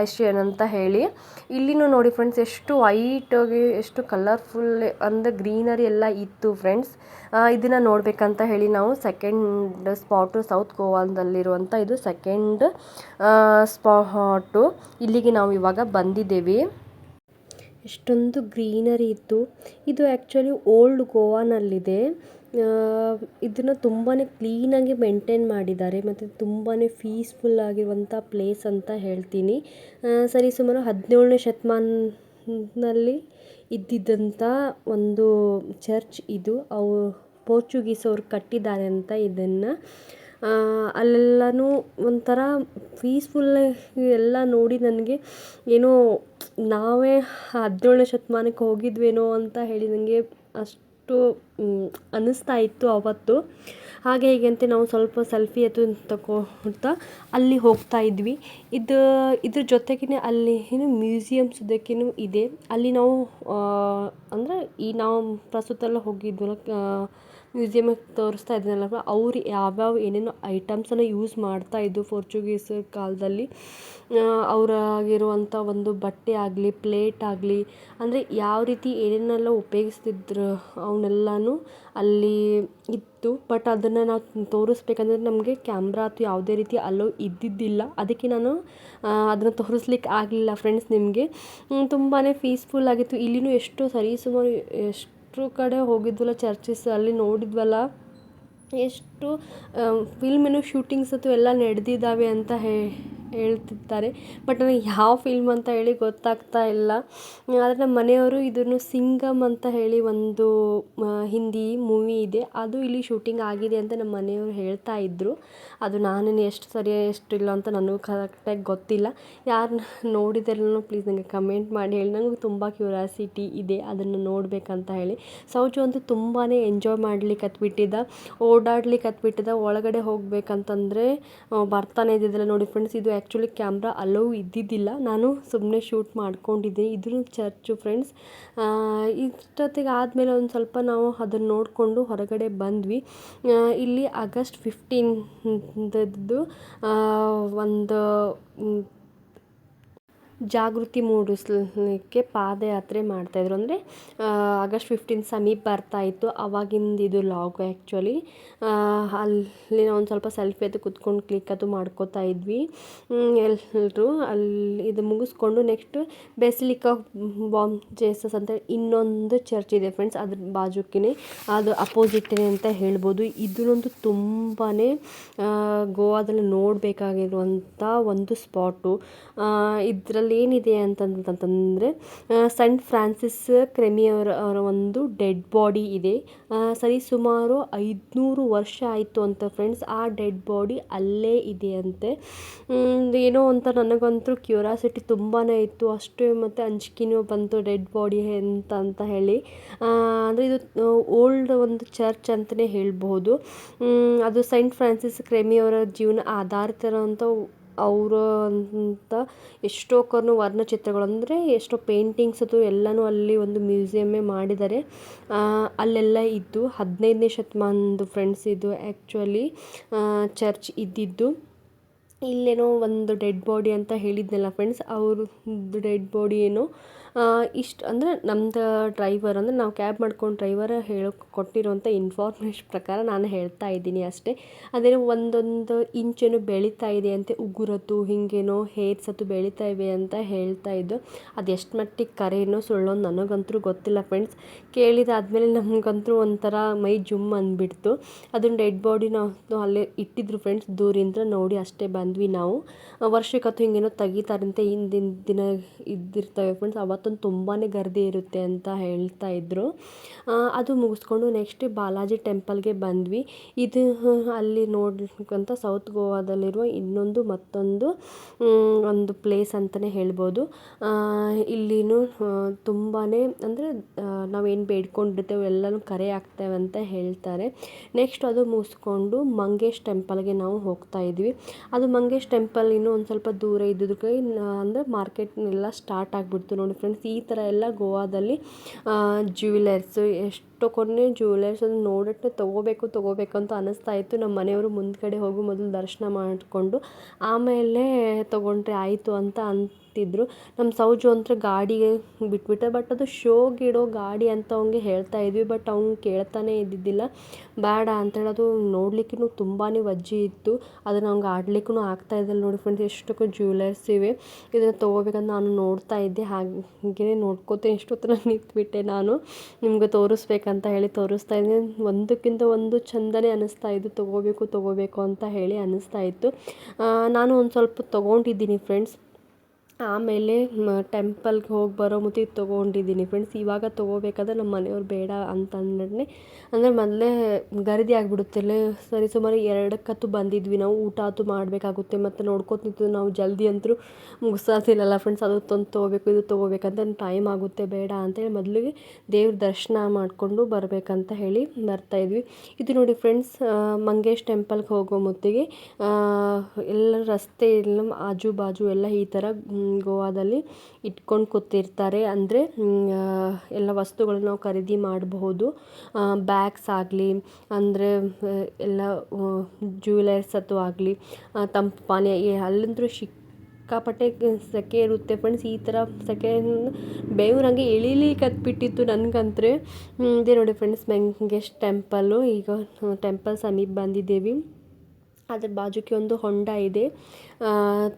ಐಶಿಯನ್ ಅಂತ ಹೇಳಿ. ಇಲ್ಲಿನೂ ನೋಡಿ ಫ್ರೆಂಡ್ಸ್, ಎಷ್ಟು ವೈಟಾಗಿ ಎಷ್ಟು ಕಲರ್ಫುಲ್ ಅಂದರೆ ಗ್ರೀನರಿ ಎಲ್ಲ ಇತ್ತು ಫ್ರೆಂಡ್ಸ್. ಇದನ್ನು ನೋಡಬೇಕಂತ ಹೇಳಿ ನಾವು ಸೆಕೆಂಡ್ ಸ್ಪಾಟು ಸೌತ್ ಗೋವಾದಲ್ಲಿರುವಂಥ ಇದು ಸೆಕೆಂಡ್ ಸ್ಪಾಟು. ಇಲ್ಲಿಗೆ ನಾವು ಇವಾಗ ಬಂದಿದ್ದೇವೆ. ಎಷ್ಟೊಂದು ಗ್ರೀನರಿ ಇತ್ತು. ಇದು ಆ್ಯಕ್ಚುಲಿ ಓಲ್ಡ್ ಗೋವಾನಲ್ಲಿದೆ. ಇದನ್ನು ತುಂಬಾ ಕ್ಲೀನಾಗಿ ಮೇಂಟೈನ್ ಮಾಡಿದ್ದಾರೆ ಮತ್ತು ತುಂಬಾ ಪೀಸ್ಫುಲ್ ಆಗಿರುವಂಥ ಪ್ಲೇಸ್ ಅಂತ ಹೇಳ್ತೀನಿ. ಸರಿ ಸುಮಾರು 17ನೇ ಶತಮಾನದಲ್ಲಿ ಇದ್ದಿದ್ದಂಥ ಒಂದು ಚರ್ಚ್ ಇದು. ಪೋರ್ಚುಗೀಸ್ ಅವರು ಕಟ್ಟಿದ್ದಾರೆ ಅಂತ ಇದನ್ನು. ಅಲ್ಲೆಲ್ಲನೂ ಒಂಥರ ಪೀಸ್ಫುಲ್ ಎಲ್ಲ ನೋಡಿ ನನಗೆ ಏನೋ ನಾವೇ 17ನೇ ಶತಮಾನಕ್ಕೆ ಹೋಗಿದ್ವೇನೋ ಅಂತ ಹೇಳಿ ನನಗೆ ಅಷ್ಟು ಅನ್ನಿಸ್ತಾ ಇತ್ತು ಅವತ್ತು. ಹಾಗೆ ಹೀಗೆ ಅಂತ ನಾವು ಸ್ವಲ್ಪ ಸೆಲ್ಫಿ ತಗೊಳ್ತಾ ಅಲ್ಲಿ ಹೋಗ್ತಾ ಇದ್ವಿ. ಇದ್ರ ಜೊತೆಗೇ ಅಲ್ಲಿ ಏನು ಮ್ಯೂಸಿಯಮ್ಸ್ ಇದಕ್ಕೇನು ಇದೆ. ಅಲ್ಲಿ ನಾವು ಅಂದರೆ ನಾವು ಪ್ರಸ್ತುತ ಎಲ್ಲ ಹೋಗಿದ್ವಲ್ಲ ಮ್ಯೂಸಿಯಮಿಗೆ ತೋರಿಸ್ತಾ ಇದ್ದೀನಲ್ಲ, ಅವ್ರು ಯಾವ್ಯಾವ ಏನೇನೋ ಐಟಮ್ಸನ್ನು ಯೂಸ್ ಮಾಡ್ತಾಯಿದ್ದು ಪೋರ್ಚುಗೀಸ್ ಕಾಲದಲ್ಲಿ. ಅವರಾಗಿರುವಂಥ ಒಂದು ಬಟ್ಟೆ ಆಗಲಿ ಪ್ಲೇಟ್ ಆಗಲಿ ಅಂದರೆ ಯಾವ ರೀತಿ ಏನೇನೆಲ್ಲ ಉಪಯೋಗಿಸ್ತಿದ್ರು ಅವನ್ನೆಲ್ಲನೂ ಅಲ್ಲಿ ಇತ್ತು. ಬಟ್ ಅದನ್ನು ನಾವು ತೋರಿಸ್ಬೇಕಂದ್ರೆ ನಮಗೆ ಕ್ಯಾಮ್ರಾ ಅಥವಾ ಯಾವುದೇ ರೀತಿ ಅಲೋ ಇದ್ದಿದ್ದಿಲ್ಲ. ಅದಕ್ಕೆ ನಾನು ಅದನ್ನು ತೋರಿಸ್ಲಿಕ್ಕೆ ಆಗಲಿಲ್ಲ ಫ್ರೆಂಡ್ಸ್ ನಿಮಗೆ. ತುಂಬಾ ಪೀಸ್ಫುಲ್ ಆಗಿತ್ತು. ಇಲ್ಲಿನೂ ಎಷ್ಟು ಸರಿಸುಮಾರು ಎಷ್ಟು ಕಡೆ ಹೋಗಿದ್ವಲ್ಲ ಚರ್ಚಸ್, ಅಲ್ಲಿ ನೋಡಿದ್ವಲ್ಲ ಎಷ್ಟು ಫಿಲ್ಮಿನ ಶೂಟಿಂಗ್ಸ್ ಅಥವಾ ಎಲ್ಲ ನಡೆದಿದ್ದಾವೆ ಅಂತ ಹೇಳ್ತಿದ್ದಾರೆ. ಬಟ್ ನನಗೆ ಯಾವ ಫಿಲ್ಮ್ ಅಂತ ಹೇಳಿ ಗೊತ್ತಾಗ್ತಾ ಇಲ್ಲ. ಆದರೆ ನಮ್ಮ ಮನೆಯವರು ಇದನ್ನು ಸಿಂಗಮ್ ಅಂತ ಹೇಳಿ ಒಂದು ಹಿಂದಿ ಮೂವಿ ಇದೆ, ಅದು ಇಲ್ಲಿ ಶೂಟಿಂಗ್ ಆಗಿದೆ ಅಂತ ನಮ್ಮ ಮನೆಯವರು ಹೇಳ್ತಾ ಇದ್ದರು. ಅದು ನಾನು ಎಷ್ಟು ಸರಿ ಎಷ್ಟು ಇಲ್ಲ ಅಂತ ನನಗೂ ಕರೆಕ್ಟಾಗಿ ಗೊತ್ತಿಲ್ಲ. ಯಾರು ನೋಡಿದಾರನೋ ಪ್ಲೀಸ್ ನನಗೆ ಕಮೆಂಟ್ ಮಾಡಿ ಹೇಳಿ. ನನಗೂ ತುಂಬ ಕ್ಯೂರಿಯಾಸಿಟಿ ಇದೆ ಅದನ್ನು ನೋಡಬೇಕಂತ ಹೇಳಿ. ಸೌಜು ಅಂತೂ ತುಂಬಾ ಎಂಜಾಯ್ ಮಾಡ್ಲಿಕ್ಕೆ ಹತ್ಬಿಟ್ಟಿದ್ದ, ಓಡಾಡ್ಲಿಕ್ಕೆ ಹತ್ಬಿಟ್ಟಿದ್ದ. ಒಳಗಡೆ ಹೋಗಬೇಕಂತಂದರೆ ಬರ್ತಾನೆ ಇದ್ದಿದ್ದಿಲ್ಲ ನೋಡಿ ಫ್ರೆಂಡ್ಸ್. ಇದು ಆ್ಯಕ್ಚುಲಿ ಕ್ಯಾಮ್ರಾ ಅಲೋ ಇದ್ದಿದ್ದಿಲ್ಲ, ನಾನು ಸುಮ್ಮನೆ ಶೂಟ್ ಮಾಡ್ಕೊಂಡಿದ್ದೀನಿ. ಇದು ಚರ್ಚು ಫ್ರೆಂಡ್ಸ್. ಇಷ್ಟೊತ್ತಿಗೆ ಆದಮೇಲೆ ಒಂದು ಸ್ವಲ್ಪ ನಾವು ಅದನ್ನು ನೋಡಿಕೊಂಡು ಹೊರಗಡೆ ಬಂದ್ವಿ. ಇಲ್ಲಿ ಆಗಸ್ಟ್ 15ದ್ದು ಒಂದು ಜಾಗೃತಿ ಮೂಡಿಸ್ಲಿಕ್ಕೆ ಪಾದಯಾತ್ರೆ ಮಾಡ್ತಾಯಿದ್ರು. ಅಂದರೆ ಆಗಸ್ಟ್ 15 ಸಮೀಪ ಬರ್ತಾಯಿತ್ತು, ಅವಾಗಿಂದು ಇದು ಲಾಗು ಆ್ಯಕ್ಚುಲಿ. ಅಲ್ಲಿ ನಾವು ಒಂದು ಸ್ವಲ್ಪ ಸೆಲ್ಫಿ ಅದು ಕುತ್ಕೊಂಡು ಕ್ಲಿಕ್ ಅದು ಮಾಡ್ಕೋತಾ ಇದ್ವಿ ಎಲ್ಲರೂ. ಅಲ್ಲಿ ಇದು ಮುಗಿಸ್ಕೊಂಡು ನೆಕ್ಸ್ಟ್ ಬೆಸಿಲಿಕಾ ಬಾಮ್ ಜೇಸಸ್ ಅಂತ ಇನ್ನೊಂದು ಚರ್ಚ್ ಇದೆ ಫ್ರೆಂಡ್ಸ್, ಅದ್ರ ಬಾಜುಕಿನೇ, ಅದು ಅಪೋಸಿಟ್ನೇ ಅಂತ ಹೇಳ್ಬೋದು. ಇದನ್ನೊಂದು ತುಂಬಾ ಗೋವಾದಲ್ಲಿ ನೋಡಬೇಕಾಗಿರುವಂಥ ಒಂದು ಸ್ಪಾಟು. ಇದರಲ್ಲಿ ಏನಿದೆ ಅಂತಂತಂದರೆ ಸೈಂಟ್ ಫ್ರಾನ್ಸಿಸ್ ಕ್ರೆಮಿಯವರ ಒಂದು ಡೆಡ್ ಬಾಡಿ ಇದೆ. ಸರಿಸುಮಾರು 500 ವರ್ಷ ಆಯಿತು ಅಂತ ಫ್ರೆಂಡ್ಸ್ ಆ ಡೆಡ್ ಬಾಡಿ ಅಲ್ಲೇ ಇದೆ ಅಂತೆ. ಏನೋ ಅಂತ ನನಗಂತೂ ಕ್ಯೂರಿಯಾಸಿಟಿ ತುಂಬಾ ಇತ್ತು, ಅಷ್ಟು ಮತ್ತು ಅಂಜಿಕೆನೂ ಬಂತು ಡೆಡ್ ಬಾಡಿ ಅಂತ ಹೇಳಿ. ಅಂದರೆ ಇದು ಓಲ್ಡ್ ಒಂದು ಚರ್ಚ್ ಅಂತಲೇ ಹೇಳ್ಬೋದು. ಅದು ಸೈಂಟ್ ಫ್ರಾನ್ಸಿಸ್ ಕ್ರೆಮಿಯವರ ಜೀವನ ಆಧಾರಿತ ಅವರು ಅಂತ ಎಷ್ಟೋ ವರ್ಣಚಿತ್ರಗಳು, ಅಂದರೆ ಎಷ್ಟೋ ಪೇಂಟಿಂಗ್ಸ್ ಅದು ಎಲ್ಲನೂ ಅಲ್ಲಿ ಒಂದು ಮ್ಯೂಸಿಯಮ್ಮೇ ಮಾಡಿದ್ದಾರೆ. ಅಲ್ಲೆಲ್ಲ ಇದ್ದು 15ನೇ ಶತಮಾನದ ಫ್ರೆಂಡ್ಸ್ ಇದು ಆ್ಯಕ್ಚುಲಿ ಚರ್ಚ್ ಇದ್ದಿದ್ದು. ಇಲ್ಲೇನೋ ಒಂದು ಡೆಡ್ ಬಾಡಿ ಅಂತ ಹೇಳಿದ್ನಲ್ಲ ಫ್ರೆಂಡ್ಸ್, ಅವ್ರದ್ದು ಡೆಡ್ ಬಾಡಿ ಏನೋ ಇಷ್ಟು, ಅಂದರೆ ನಮ್ಮದು ಡ್ರೈವರ್, ಅಂದರೆ ನಾವು ಕ್ಯಾಬ್ ಮಾಡ್ಕೊಂಡು ಡ್ರೈವರ್ ಕೊಟ್ಟಿರೋಂಥ ಇನ್ಫಾರ್ಮೇಷನ್ ಪ್ರಕಾರ ನಾನು ಹೇಳ್ತಾ ಇದ್ದೀನಿ ಅಷ್ಟೇ. ಅದೇನೋ ಒಂದೊಂದು ಇಂಚೇನೋ ಬೆಳೀತಾ ಇದೆ ಅಂತೆ, ಉಗುರತ್ತು ಹಿಂಗೇನೋ ಹೇರ್ಸ್ ಅದು ಬೆಳೀತಾ ಇವೆ ಅಂತ ಹೇಳ್ತಾ ಇದ್ದು. ಅದು ಎಷ್ಟು ಮಟ್ಟಿಗೆ ಕರೆನೋ ಸುಳ್ಳೋ ನನಗಂತೂ ಗೊತ್ತಿಲ್ಲ ಫ್ರೆಂಡ್ಸ್. ಕೇಳಿದಾದ್ಮೇಲೆ ನಮಗಂತೂ ಒಂಥರ ಮೈ ಜುಮ್ ಅಂದ್ಬಿಡ್ತು. ಅದನ್ನು ಡೆಡ್ ಬಾಡಿ ನಾವು ಅಲ್ಲೇ ಇಟ್ಟಿದ್ರು ಫ್ರೆಂಡ್ಸ್, ದೂರಿಂದ ನೋಡಿ ಅಷ್ಟೇ ಬಂದ್ವಿ ನಾವು. ವರ್ಷಕ್ಕತ್ತು ಹಿಂಗೇನೋ ತೆಗಿತಾರಂತೆ, ಹಿಂದಿನ ದಿನ ಇದ್ದಿರ್ತವೆ ಫ್ರೆಂಡ್ಸ್. ಅವತ್ತೊಂದು ತುಂಬಾ ಗರ್ದಿ ಇರುತ್ತೆ ಅಂತ ಹೇಳ್ತಾ ಇದ್ರು. ಅದು ಮುಗಿಸ್ಕೊಂಡು ನೆಕ್ಸ್ಟ್ ಬಾಲಾಜಿ ಟೆಂಪಲ್ಗೆ ಬಂದ್ವಿ. ಇದು ಅಲ್ಲಿ ನೋಡ್ಲಿಕ್ಕಂತ ಸೌತ್ ಗೋವಾದಲ್ಲಿರುವ ಮತ್ತೊಂದು ಒಂದು ಪ್ಲೇಸ್ ಅಂತಲೇ ಹೇಳ್ಬೋದು. ಇಲ್ಲಿನೂ ತುಂಬಾ, ಅಂದರೆ ನಾವೇನು ಬೇಡ್ಕೊಂಡಿರ್ತೇವೆ ಎಲ್ಲನೂ ಕರೆ ಆಗ್ತೇವೆ ಅಂತ ಹೇಳ್ತಾರೆ. ನೆಕ್ಸ್ಟ್ ಅದು ಮುಗಿಸ್ಕೊಂಡು ಮಂಗೇಶ್ ಟೆಂಪಲ್ಗೆ ನಾವು ಹೋಗ್ತಾ ಇದ್ವಿ. ಅದು ಮಂಗೇಶ್ ಟೆಂಪಲ್ ಇನ್ನೂ ಒಂದು ಸ್ವಲ್ಪ ದೂರ ಇದ್ದಿದ್ದಕ್ಕೆ ಅಂದರೆ ಮಾರ್ಕೆಟ್ನೆಲ್ಲ ಸ್ಟಾರ್ಟ್ ಆಗಿಬಿಡ್ತು ನೋಡಿ ಫ್ರೆಂಡ್ಸ್. ಈ ಥರ ಎಲ್ಲ ಗೋವಾದಲ್ಲಿ ಜ್ಯುವೆಲರ್ಸು ಎಷ್ಟೋ ಜ್ಯುವೆಲರ್ಸ್ ಅದು ನೋಡೋಕ್ಕೆ ತೊಗೋಬೇಕು ಅಂತ ಅನ್ನಿಸ್ತಾ ಇತ್ತು. ನಮ್ಮ ಮನೆಯವರು ಮುಂದ್ಗಡೆ ಹೋಗಿ ಮೊದಲು ದರ್ಶನ ಮಾಡಿಕೊಂಡು ಆಮೇಲೆ ತೊಗೊಂಡ್ರೆ ಆಯಿತು ಅಂತ ಅಂತಿದ್ರು. ನಮ್ಮ ಸೌಜು ಅಂತ ಗಾಡಿಗೆ ಬಿಟ್ಬಿಟ್ಟೆ, ಬಟ್ ಅದು ಶೋಗಿಡೋ ಗಾಡಿ ಅಂತ ಅವ್ನಿಗೆ ಹೇಳ್ತಾ ಇದ್ವಿ, ಬಟ್ ಅವ್ನು ಕೇಳ್ತಾನೆ ಇದ್ದಿದ್ದಿಲ್ಲ. ಬೇಡ ಅಂತೇಳಿ ಅದು ನೋಡ್ಲಿಕ್ಕೂ ತುಂಬಾ ವಜ್ಜಿ ಇತ್ತು, ಅದನ್ನು ಅವ್ನಿಗೆ ಆಡ್ಲಿಕ್ಕೂ ಆಗ್ತಾ ಇದ್ದಿಲ್ಲ ನೋಡಿ ಫ್ರೆಂಡ್ಸ್. ಎಷ್ಟೊಂದು ಜ್ಯುವೆಲರ್ಸ್ ಇವೆ, ಇದನ್ನು ತೊಗೋಬೇಕಂತ ನಾನು ನೋಡ್ತಾ ಇದ್ದೆ. ಹಾಗೆ ನೋಡ್ಕೋತೆ ಎಷ್ಟೊತ್ತರ ನಿಂತ್ಬಿಟ್ಟೆ ನಾನು, ನಿಮ್ಗೆ ತೋರಿಸ್ಬೇಕಂತ ಹೇಳಿ ತೋರಿಸ್ತಾ ಇದ್ದೀನಿ. ಒಂದಕ್ಕಿಂತ ಒಂದು ಚಂದನೇ ಅನ್ನಿಸ್ತಾ ಇದ್ದು, ತೊಗೋಬೇಕು ಅಂತ ಹೇಳಿ ಅನ್ನಿಸ್ತಾ ಇತ್ತು. ನಾನು ಒಂದು ಸ್ವಲ್ಪ ತೊಗೊಂಡಿದ್ದೀನಿ ಫ್ರೆಂಡ್ಸ್. ಆಮೇಲೆ ಟೆಂಪಲ್ಗೆ ಹೋಗಿ ಬರೋ ಮುತಿ ತೊಗೊಂಡಿದ್ದೀನಿ ಫ್ರೆಂಡ್ಸ್. ಇವಾಗ ತೊಗೋಬೇಕಾದ್ರೆ ನಮ್ಮ ಮನೆಯವ್ರು ಬೇಡ ಅಂತಂದ್ರೆ, ಅಂದರೆ ಮೊದಲೇ ಗರ್ದಿ ಆಗಿಬಿಡುತ್ತಿಲ್ಲ. ಸುಮಾರು 2 ಬಂದಿದ್ವಿ ನಾವು, ಊಟ ಅದು ಮಾಡಬೇಕಾಗುತ್ತೆ ಮತ್ತು ನೋಡ್ಕೊತಿದ್ದು ನಾವು ಜಲ್ದಿ ಅಂತೂ ಮುಗಿಸೋದಿಲ್ಲಲ್ಲ ಫ್ರೆಂಡ್ಸ್. ಅದು ತೊಗೋಬೇಕು ಇದು ತೊಗೋಬೇಕಂತ ಟೈಮ್ ಆಗುತ್ತೆ, ಬೇಡ ಅಂತೇಳಿ ಮೊದಲಿಗೆ ದೇವ್ರ ದರ್ಶನ ಮಾಡಿಕೊಂಡು ಬರಬೇಕಂತ ಹೇಳಿ ಬರ್ತಾಯಿದ್ವಿ. ಇದು ನೋಡಿ ಫ್ರೆಂಡ್ಸ್, ಮಂಗೇಶ್ ಟೆಂಪಲ್ಗೆ ಹೋಗೋ ಮುತ್ತಿಗೆ ಎಲ್ಲ ರಸ್ತೆ ಎಲ್ಲ ಆಜು ಬಾಜು ಎಲ್ಲ ಈ ಥರ ಗೋವಾದಲ್ಲಿ ಇಟ್ಕೊಂಡು ಕೂತಿರ್ತಾರೆ. ಅಂದರೆ ಎಲ್ಲ ವಸ್ತುಗಳನ್ನ ನಾವು ಖರೀದಿ ಮಾಡಬಹುದು. ಬ್ಯಾಗ್ಸ್ ಆಗಲಿ, ಅಂದರೆ ಎಲ್ಲ ಜ್ಯುವೆಲರ್ಸ್ ಅದು ಆಗಲಿ, ತಂಪು ಪಾನೀಯ, ಅಲ್ಲಂತೂ ಸಿಕ್ಕಾಪಟ್ಟೆ ಸೆಕೆ ಇರುತ್ತೆ ಫ್ರೆಂಡ್ಸ್. ಈ ಥರ ಸೆಕೆ ಬೇವ್ರಂಗೆ ಇಳಿಲಿಕ್ಕತ್ಬಿಟ್ಟಿತ್ತು ನನಗಂತೂ. ಇದೇ ನೋಡಿ ಫ್ರೆಂಡ್ಸ್ ಮಂಗೇಶ್ ಟೆಂಪಲ್ಲು. ಈಗ ಟೆಂಪಲ್ ಸಮೀಪ ಬಂದಿದ್ದೇವೆ. ಅದ್ರ ಬಾಜುಕ್ಕೆ ಒಂದು ಹೊಂಡ ಇದೆ,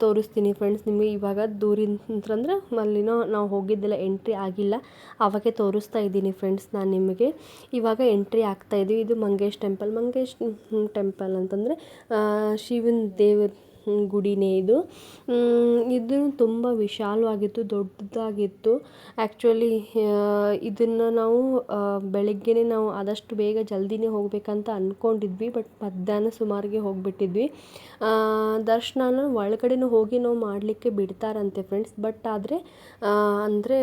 ತೋರಿಸ್ತೀನಿ ಫ್ರೆಂಡ್ಸ್ ನಿಮಗೆ. ಇವಾಗ ದೂರಿಂದ ಅಂದರೆ ಅಲ್ಲಿನೋ ನಾವು ಹೋಗಿದ್ದೆಲ್ಲ ಎಂಟ್ರಿ ಆಗಿಲ್ಲ, ಆವಾಗೇ ತೋರಿಸ್ತಾ ಇದ್ದೀನಿ ಫ್ರೆಂಡ್ಸ್ ನಾನು ನಿಮಗೆ. ಇವಾಗ ಎಂಟ್ರಿ ಆಗ್ತಾಯಿದ್ವಿ. ಇದು ಮಂಗೇಶ್ ಟೆಂಪಲ್ ಅಂತಂದರೆ ಶಿವನ ದೇವ್ರ ಗುಡಿನೇ ಇದು. ಇದು ತುಂಬ ವಿಶಾಲವಾಗಿತ್ತು, ದೊಡ್ಡದಾಗಿತ್ತು ಆ್ಯಕ್ಚುಲಿ. ಇದನ್ನು ನಾವು ಬೆಳಗ್ಗೆನೇ ನಾವು ಆದಷ್ಟು ಬೇಗ ಜಲ್ದಿನೇ ಹೋಗಬೇಕಂತ ಅಂದ್ಕೊಂಡಿದ್ವಿ, ಬಟ್ ಮಧ್ಯಾಹ್ನ ಸುಮಾರಿಗೆ ಹೋಗಿಬಿಟ್ಟಿದ್ವಿ. ದರ್ಶನ ಒಳಗಡೆನೂ ಹೋಗಿ ನಾವು ಮಾಡಲಿಕ್ಕೆ ಬಿಡ್ತಾರಂತೆ ಫ್ರೆಂಡ್ಸ್, ಬಟ್ ಆದರೆ ಅಂದರೆ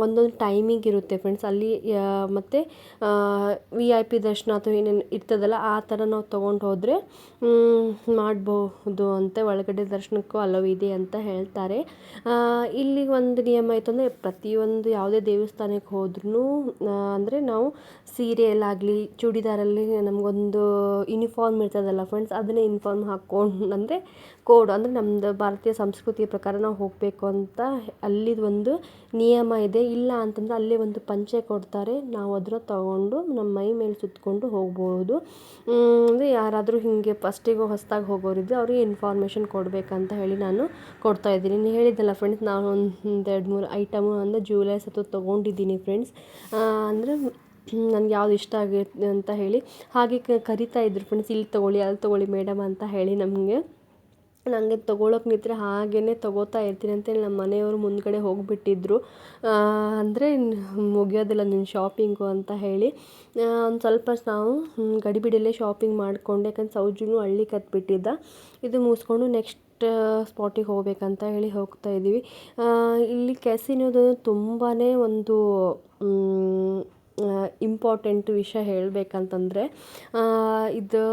ಒಂದೊಂದು ಟೈಮಿಂಗ್ ಇರುತ್ತೆ ಫ್ರೆಂಡ್ಸ್ ಅಲ್ಲಿ. ಮತ್ತು VIP ದರ್ಶನ ಅಥವಾ ಏನೇನು ಇರ್ತದಲ್ಲ ಆ ಥರ ನಾವು ತೊಗೊಂಡು ಹೋದರೆ ಮಾಡ್ಬೋದು ಅಂತ ಮತ್ತು ಒಳಗಡೆ ದರ್ಶನಕ್ಕೂ ಅಲೋ ಇದೆ ಅಂತ ಹೇಳ್ತಾರೆ. ಇಲ್ಲಿ ಒಂದು ನಿಯಮ ಆಯಿತು ಅಂದರೆ ಪ್ರತಿಯೊಂದು ಯಾವುದೇ ದೇವಸ್ಥಾನಕ್ಕೆ ಹೋದ್ರೂ ಅಂದರೆ ನಾವು ಸೀರೆಯಲ್ಲಾಗಲಿ ಚೂಡಿದಾರಲ್ಲಿ ನಮಗೊಂದು ಯೂನಿಫಾರ್ಮ್ ಇರ್ತದಲ್ಲ ಫ್ರೆಂಡ್ಸ್, ಅದನ್ನೇ ಯೂನಿಫಾರ್ಮ್ ಹಾಕ್ಕೊಂಡು ಅಂದರೆ ಕೋಡ್ ಅಂದರೆ ನಮ್ಮದು ಭಾರತೀಯ ಸಂಸ್ಕೃತಿಯ ಪ್ರಕಾರ ನಾವು ಹೋಗಬೇಕು ಅಂತ ಅಲ್ಲಿದು ಒಂದು ನಿಯಮ ಇದೆ. ಇಲ್ಲ ಅಂತಂದರೆ ಅಲ್ಲೇ ಒಂದು ಪಂಚೆ ಕೊಡ್ತಾರೆ, ನಾವು ಅದನ್ನು ತಗೊಂಡು ನಮ್ಮ ಮೈ ಮೇಲೆ ಸುತ್ತಕೊಂಡು ಹೋಗ್ಬೋದು. ಅಂದರೆ ಯಾರಾದರೂ ಹೀಗೆ ಫಸ್ಟಿಗೆ ಹೊಸದಾಗಿ ಹೋಗೋರಿದ್ದರೆ ಅವ್ರಿಗೆ ಇನ್ಫಾರ್ಮೇಷನ್ ಕೊಡಬೇಕಂತ ಹೇಳಿ ನಾನು ಕೊಡ್ತಾಯಿದ್ದೀನಿ. ನೀನು ಹೇಳಿದ್ದಲ್ಲ ಫ್ರೆಂಡ್ಸ್, ನಾನು ಒಂದು 2-3 ಐಟಮು ಅಂದರೆ ಜ್ಯುವೆಲರ್ಸ್ ಅಥವಾ ತೊಗೊಂಡಿದ್ದೀನಿ ಫ್ರೆಂಡ್ಸ್. ಅಂದರೆ ನನಗೆ ಯಾವ್ದು ಇಷ್ಟ ಆಗುತ್ತೆ ಅಂತ ಹೇಳಿ ಹಾಗೆ ಕರಿತಾ ಇದ್ರು ಫ್ರೆಂಡ್ಸ್, ಇಲ್ಲಿ ತೊಗೊಳ್ಳಿ ಅಲ್ಲಿ ತೊಗೊಳ್ಳಿ ಮೇಡಮ್ ಅಂತ ಹೇಳಿ ನನಗೆ ತೊಗೊಳಕ್ಕೆ ನಿಂತರೆ ಹಾಗೇ ತೊಗೋತಾ ಇರ್ತೀನಿ ಅಂತೇಳಿ ನಮ್ಮ ಮನೆಯವರು ಮುಂದ್ಗಡೆ ಹೋಗಿಬಿಟ್ಟಿದ್ರು. ಅಂದರೆ ಮುಗಿಯೋದಿಲ್ಲ ನಿನ್ನ ಶಾಪಿಂಗು ಅಂತ ಹೇಳಿ ಒಂದು ಸ್ವಲ್ಪ ನಾವು ಗಡಿಬಿಡಿಯಲ್ಲೇ ಶಾಪಿಂಗ್ ಮಾಡಿಕೊಂಡೆ. ಯಾಕಂದ್ರೆ ಸೌಜುನು ಹಳ್ಳಿ ಕತ್ಬಿಟ್ಟಿದ್ದ. ಇದು ಮುಗಿಸ್ಕೊಂಡು ನೆಕ್ಸ್ಟ್ ಸ್ಪಾಟಿಗೆ ಹೋಗ್ಬೇಕಂತ ಹೇಳಿ ಹೋಗ್ತಾ ಇದ್ದೀವಿ. ಇಲ್ಲಿ ಕೆಸಿನೋದು ತುಂಬಾ ಒಂದು ಇಂಪಾರ್ಟೆಂಟ್ ವಿಷಯ ಹೇಳಬೇಕಂತಂದರೆ ಇದು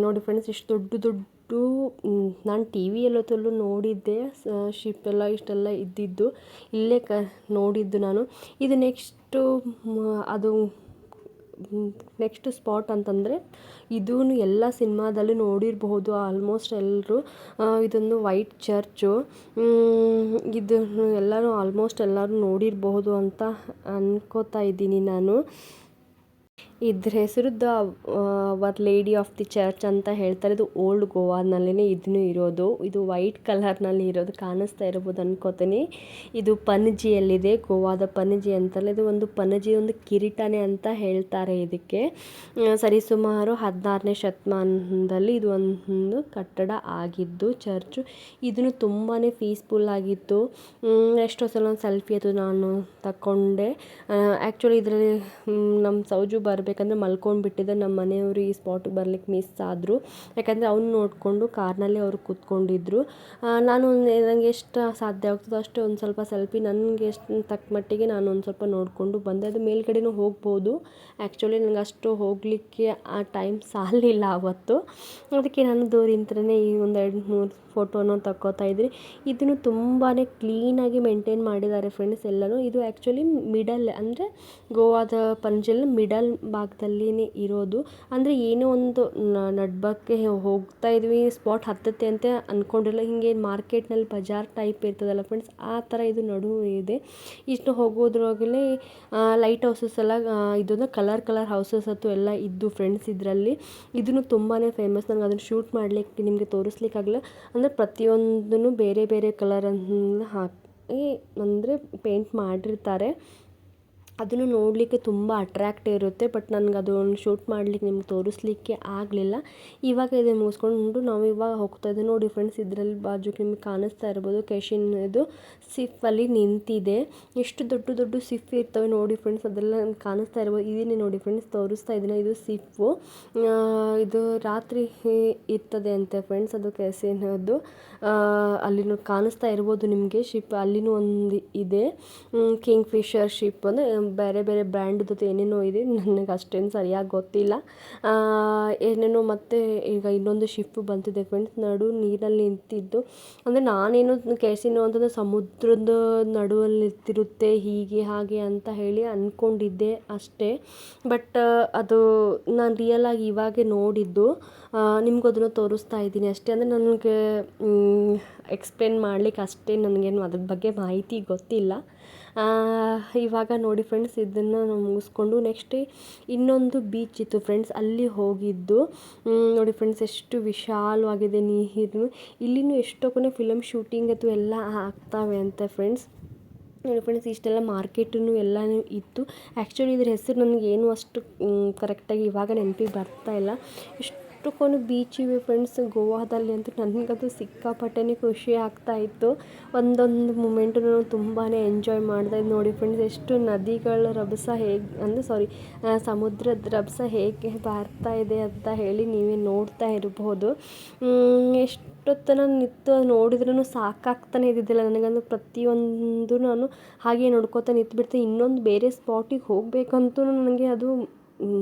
ನೋಡಿ ಫ್ರೆಂಡ್ಸ್, ಇಷ್ಟು ದೊಡ್ಡ ದೊಡ್ಡ ನಾನು ಟಿ ವಿಯಲ್ಲೂ ನೋಡಿದ್ದೆ ಶಿಪ್ ಎಲ್ಲ ಇಷ್ಟೆಲ್ಲ ಇದ್ದಿದ್ದು, ಇಲ್ಲೇ ನೋಡಿದ್ದು ನಾನು. ಇದು ಅದು ನೆಕ್ಸ್ಟ್ ಸ್ಪಾಟ್ ಅಂತಂದರೆ ಇದೂ ಎಲ್ಲ ಸಿನಿಮಾದಲ್ಲೂ ನೋಡಿರಬಹುದು ಆಲ್ಮೋಸ್ಟ್ ಎಲ್ಲರೂ. ಇದೊಂದು ವೈಟ್ ಚರ್ಚು. ಇದು ಎಲ್ಲರೂ ಆಲ್ಮೋಸ್ಟ್ ಎಲ್ಲರೂ ನೋಡಿರಬಹುದು ಅಂತ ಅನ್ಕೋತಾ ಇದ್ದೀನಿ ನಾನು. ಇದ್ರ ಹೆಸರು our lady of the church ಅಂತ ಹೇಳ್ತಾರೆ. ಇದು ಓಲ್ಡ್ ಗೋವಾದಲ್ಲೇ ಇದನ್ನು ಇರೋದು. ಇದು ವೈಟ್ ಕಲರ್ನಲ್ಲಿ ಇರೋದು ಕಾಣಿಸ್ತಾ ಇರ್ಬೋದು ಅನ್ಕೋತೀನಿ. ಇದು ಪಣಜಿಯಲ್ಲಿದೆ, ಗೋವಾದ ಪಣಜಿ ಅಂತಲ್ಲ. ಇದು ಒಂದು ಪಣಜಿ ಒಂದು ಕಿರೀಟನೇ ಅಂತ ಹೇಳ್ತಾರೆ ಇದಕ್ಕೆ. ಸರಿಸುಮಾರು 16ನೇ ಶತಮಾನದಲ್ಲಿ ಇದು ಒಂದು ಕಟ್ಟಡ ಆಗಿದ್ದು ಚರ್ಚು. ಇದನ್ನು ತುಂಬಾ ಪೀಸ್ಫುಲ್ ಆಗಿತ್ತು. ಎಷ್ಟೋ ಸಲ ಸೆಲ್ಫಿ ಅದು ನಾನು ತಗೊಂಡೆ. ಆ್ಯಕ್ಚುಲಿ ಇದರಲ್ಲಿ ನಮ್ಮ ಸೌಜು ಬರಬೇಕಂದ್ರೆ ಮಲ್ಕೊಂಡ್ಬಿಟ್ಟಿದ್ದ. ನಮ್ಮ ಮನೆಯವರು ಈ ಸ್ಪಾಟಿಗೆ ಬರ್ಲಿಕ್ಕೆ ಮಿಸ್ ಆದರು. ಯಾಕಂದರೆ ಅವ್ನು ನೋಡಿಕೊಂಡು ಕಾರ್ನಲ್ಲಿ ಅವರು ಕೂತ್ಕೊಂಡಿದ್ರು. ನಾನು ನನಗೆ ಎಷ್ಟು ಸಾಧ್ಯ ಆಗ್ತದೋ ಅಷ್ಟು ಒಂದು ಸ್ವಲ್ಪ ಸೆಲ್ಫಿ ನನಗೆ ಎಷ್ಟು ತಕ್ಕ ಮಟ್ಟಿಗೆ ನಾನು ಒಂದು ಸ್ವಲ್ಪ ನೋಡಿಕೊಂಡು ಬಂದೆ. ಅದು ಮೇಲ್ಗಡೆನೂ ಹೋಗ್ಬೋದು. ಆ್ಯಕ್ಚುಲಿ ನನಗೆ ಅಷ್ಟು ಹೋಗಲಿಕ್ಕೆ ಆ ಟೈಮ್ ಸಾಲಿಲ್ಲ ಆವತ್ತು. ಅದಕ್ಕೆ ನಾನು ದೂರಿಂತಲೇ ಈ ಒಂದು 2-3 ಫೋಟೋನ ತಗೋತಾ ಇದ್ರಿ. ಇದನ್ನು ತುಂಬಾ ಕ್ಲೀನಾಗಿ ಮೇಂಟೈನ್ ಮಾಡಿದ್ದಾರೆ ಫ್ರೆಂಡ್ಸ್ ಎಲ್ಲನೂ. ಇದು ಆ್ಯಕ್ಚುಲಿ ಮಿಡಲ್ ಅಂದರೆ ಗೋವಾದ ಪಣಜಿಯಲ್ಲಿ ಮಿಡಲ್ ಭಾಗದಲ್ಲಿನೇ ಇರೋದು. ಅಂದರೆ ಏನೋ ಒಂದು ನಡ್ಬಕ್ಕೆ ಹೋಗ್ತಾ ಇದ್ವಿ, ಸ್ಪಾಟ್ ಹತ್ತತ್ತೆ ಅಂತ ಅಂದ್ಕೊಂಡಿಲ್ಲ. ಹಿಂಗೆ ಮಾರ್ಕೆಟ್ನಲ್ಲಿ ಬಜಾರ್ ಟೈಪ್ ಇರ್ತದಲ್ಲ ಫ್ರೆಂಡ್ಸ್, ಆ ಥರ ಇದು ನಡುವೆ ಇದೆ. ಇಷ್ಟು ಹೋಗೋದ್ರಾಗಲೇ ಲೈಟ್ ಹೌಸಸ್ ಎಲ್ಲ ಇದನ್ನು ಕಲರ್ ಹೌಸಸ್ ಅಂತೂ ಎಲ್ಲ ಇದ್ದು ಫ್ರೆಂಡ್ಸ್ ಇದರಲ್ಲಿ. ಇದನ್ನು ತುಂಬಾ ಫೇಮಸ್. ನನಗೆ ಅದನ್ನು ಶೂಟ್ ಮಾಡಲಿಕ್ಕೆ ನಿಮಗೆ ತೋರಿಸ್ಲಿಕ್ಕಾಗಲ್ಲ. ಅಂದರೆ ಪ್ರತಿಯೊಂದೂ ಬೇರೆ ಬೇರೆ ಕಲರನ್ನು ಹಾಕಿ ಅಂದರೆ ಪೇಂಟ್ ಮಾಡಿರ್ತಾರೆ. ಅದನ್ನು ನೋಡಲಿಕ್ಕೆ ತುಂಬ ಅಟ್ರ್ಯಾಕ್ಟಿವ್ ಇರುತ್ತೆ. ಬಟ್ ನನಗೆ ಅದನ್ನು ಶೂಟ್ ಮಾಡಲಿಕ್ಕೆ ನಿಮ್ಗೆ ತೋರಿಸ್ಲಿಕ್ಕೆ ಆಗಲಿಲ್ಲ. ಇವಾಗ ಇದನ್ನು ಮುಗಿಸ್ಕೊಂಡು ನಾವು ಇವಾಗ ಹೋಗ್ತಾ ಇದ್ದೀವಿ. ನೋಡಿ ಫ್ರೆಂಡ್ಸ್, ಇದರಲ್ಲಿ ಬಾಜುಗೆ ನಿಮಗೆ ಕಾಣಿಸ್ತಾ ಇರ್ಬೋದು ಕೆಶಿನ್ ಇದು ಸಿಪ್ಪಲ್ಲಿ ನಿಂತಿದೆ. ಎಷ್ಟು ದೊಡ್ಡ ದೊಡ್ಡ ಸಿಪ್ ಇರ್ತವೆ ನೋಡಿ ಫ್ರೆಂಡ್ಸ್, ಅದೆಲ್ಲ ಕಾಣಿಸ್ತಾ ಇರ್ಬೋದು. ಇದನ್ನೇ ನೋಡಿ ಫ್ರೆಂಡ್ಸ್ ತೋರಿಸ್ತಾ ಇದ್ದೀನಿ. ಇದು ಸಿಪ್ಪು. ಇದು ರಾತ್ರಿ ಇರ್ತದೆ ಅಂತೆ ಫ್ರೆಂಡ್ಸ್. ಅದು ಕೆಸಿನದು ಅಲ್ಲಿನೂ ಕಾಣಿಸ್ತಾ ಇರ್ಬೋದು ನಿಮಗೆ ಶಿಪ್. ಅಲ್ಲಿನೂ ಒಂದು ಇದೆ ಕಿಂಗ್ ಫಿಶರ್ ಶಿಪ್. ಅಂದರೆ ಬೇರೆ ಬೇರೆ ಬ್ರ್ಯಾಂಡ್ದು ಏನೇನೋ ಇದೆ, ನನಗೆ ಅಷ್ಟೇನು ಸರಿಯಾಗಿ ಗೊತ್ತಿಲ್ಲ. ಏನೇನೋ ಮತ್ತು ಈಗ ಇನ್ನೊಂದು ಶಿಪ್ ಬಂತಿದೆ ಫ್ರೆಂಡ್ಸ್, ನೀರಲ್ಲಿ ನಿಂತಿದ್ದು. ಅಂದರೆ ನಾನೇನು ಕೆಸಿನೋ ಅಂತಂದರೆ ಸಮುದ್ರದ ನಡುವಲ್ಲಿ ನಿಂತಿರುತ್ತೆ ಹೀಗೆ ಹಾಗೆ ಅಂತ ಹೇಳಿ ಅಂದ್ಕೊಂಡಿದ್ದೆ ಅಷ್ಟೇ. ಬಟ್ ಅದು ನಾನು ರಿಯಲಾಗಿ ಇವಾಗೆ ನೋಡಿದ್ದು. ನಿಮ್ಗೆ ಅದನ್ನು ತೋರಿಸ್ತಾ ಇದ್ದೀನಿ ಅಷ್ಟೇ. ಅಂದರೆ ನನಗೆ ಎಕ್ಸ್ಪ್ಲೇನ್ ಮಾಡಲಿಕ್ಕೆ ಅಷ್ಟೇ ನನಗೇನು ಅದ್ರ ಬಗ್ಗೆ ಮಾಹಿತಿ ಗೊತ್ತಿಲ್ಲ. ಇವಾಗ ನೋಡಿ ಫ್ರೆಂಡ್ಸ್, ಇದನ್ನು ನಾವು ಮುಗಿಸ್ಕೊಂಡು ನೆಕ್ಸ್ಟ್ ಇನ್ನೊಂದು ಬೀಚ್ ಇತ್ತು ಫ್ರೆಂಡ್ಸ್, ಅಲ್ಲಿ ಹೋಗಿದ್ದು. ನೋಡಿ ಫ್ರೆಂಡ್ಸ್, ಎಷ್ಟು ವಿಶಾಲವಾಗಿದೆ ನೀರು. ಇಲ್ಲಿನೂ ಎಷ್ಟೊಕ್ಕೂ ಫಿಲಮ್ ಶೂಟಿಂಗ್ ಅದು ಎಲ್ಲ ಆಗ್ತಾವೆ ಅಂತ ಫ್ರೆಂಡ್ಸ್. ನೋಡಿ ಫ್ರೆಂಡ್ಸ್, ಇಷ್ಟೆಲ್ಲ ಮಾರ್ಕೆಟೂ ಎಲ್ಲನೂ ಇತ್ತು. ಆ್ಯಕ್ಚುಲಿ ಇದ್ರ ಹೆಸರು ನನಗೇನು ಅಷ್ಟು ಕರೆಕ್ಟಾಗಿ ಇವಾಗ ನೆನಪಿಗೆ ಬರ್ತಾ ಇಲ್ಲ. ಎಷ್ಟೊಂದು ಬೀಚ್ ಇವೆ ಫ್ರೆಂಡ್ಸ್ ಗೋವಾದಲ್ಲಿ ಅಂತೂ. ನನಗದು ಸಿಕ್ಕಾಪಟ್ಟೆ ಖುಷಿ ಆಗ್ತಾಯಿತ್ತು. ಒಂದೊಂದು ಮೂಮೆಂಟು ನಾನು ತುಂಬಾ ಎಂಜಾಯ್ ಮಾಡ್ತಾಯಿದ್ದು. ನೋಡಿ ಫ್ರೆಂಡ್ಸ್, ಎಷ್ಟು ನದಿಗಳ ರಭಸ ಸಮುದ್ರದ ರಭಸ ಹೇಗೆ ಬರ್ತಾ ಇದೆ ಅಂತ ಹೇಳಿ ನೀವೇ ನೋಡ್ತಾ ಇರ್ಬೋದು. ಎಷ್ಟೊತ್ತನ ನಿಂತು ನೋಡಿದ್ರೂ ಸಾಕಾಗ್ತಾನೆ ಇದ್ದಿದ್ದಿಲ್ಲ ನನಗಂದ್ರೆ. ಪ್ರತಿಯೊಂದು ನಾನು ಹಾಗೆ ನೋಡ್ಕೋತಾ ನಿಂತ್ಬಿಡ್ತೀನಿ. ಇನ್ನೊಂದು ಬೇರೆ ಸ್ಪಾಟಿಗೆ ಹೋಗಬೇಕಂತೂ ನನಗೆ ಅದು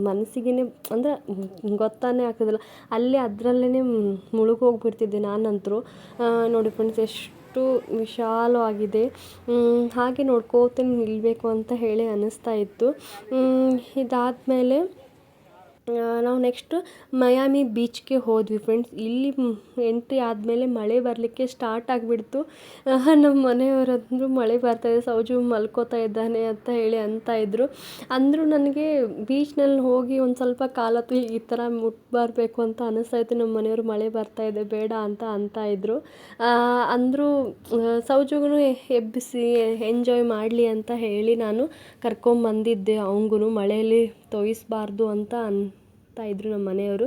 ಮನಸ್ಸಿಗೆ ಅಂದರೆ ಗೊತ್ತಾನೇ ಆಗ್ತಿದ್ದಿಲ್ಲ, ಅಲ್ಲೇ ಅದರಲ್ಲೇ ಮುಳುಗೋಗ್ಬಿಡ್ತಿದ್ದೆ ನಾನಂತರೂ. ನೋಡಿ ಫ್ರೆಂಡ್ಸ್, ಎಷ್ಟು ವಿಶಾಲವಾಗಿದೆ. ಹಾಗೆ ನೋಡ್ಕೋತ ನಿಲ್ಲಬೇಕು ಅಂತ ಹೇಳಿ ಅನ್ನಿಸ್ತಾ ಇತ್ತು. ಇದಾದಮೇಲೆ ನಾವು ನೆಕ್ಸ್ಟು ಮಯಾಮಿ ಬೀಚ್ಗೆ ಹೋದ್ವಿ ಫ್ರೆಂಡ್ಸ್. ಇಲ್ಲಿ ಎಂಟ್ರಿ ಆದಮೇಲೆ ಮಳೆ ಬರಲಿಕ್ಕೆ ಸ್ಟಾರ್ಟ್ ಆಗಿಬಿಡ್ತು. ನಮ್ಮ ಮನೆಯವರಂದರು ಮಳೆ ಬರ್ತಾಯಿದೆ, ಸೌಜು ಮಲ್ಕೋತಾ ಇದ್ದಾನೆ ಅಂತ ಹೇಳಿ ಅಂತಾಯಿದ್ರು. ಅಂದರೂ ನನಗೆ ಬೀಚ್ನಲ್ಲಿ ಹೋಗಿ ಒಂದು ಸ್ವಲ್ಪ ಕಾಲತ್ತು ಈ ಥರ ಮುಟ್ಬರಬೇಕು ಅಂತ ಅನ್ನಿಸ್ತಾಯಿತ್ತು. ನಮ್ಮ ಮನೆಯವರು ಮಳೆ ಬರ್ತಾಯಿದೆ ಬೇಡ ಅಂತಾಯಿದ್ರು. ಅಂದರೂ ಸೌಜುಗೂ ಎಬ್ಬಿಸಿ ಎಂಜಾಯ್ ಮಾಡಲಿ ಅಂತ ಹೇಳಿ ನಾನು ಕರ್ಕೊಂಬಂದಿದ್ದೆ. ಅವನಿಗೂ ಮಳೆಯಲ್ಲಿ ತೋಯಿಸಬಾರ್ದು ಅಂತ ಇದ್ರು ನಮ್ಮ ಮನೆಯವರು.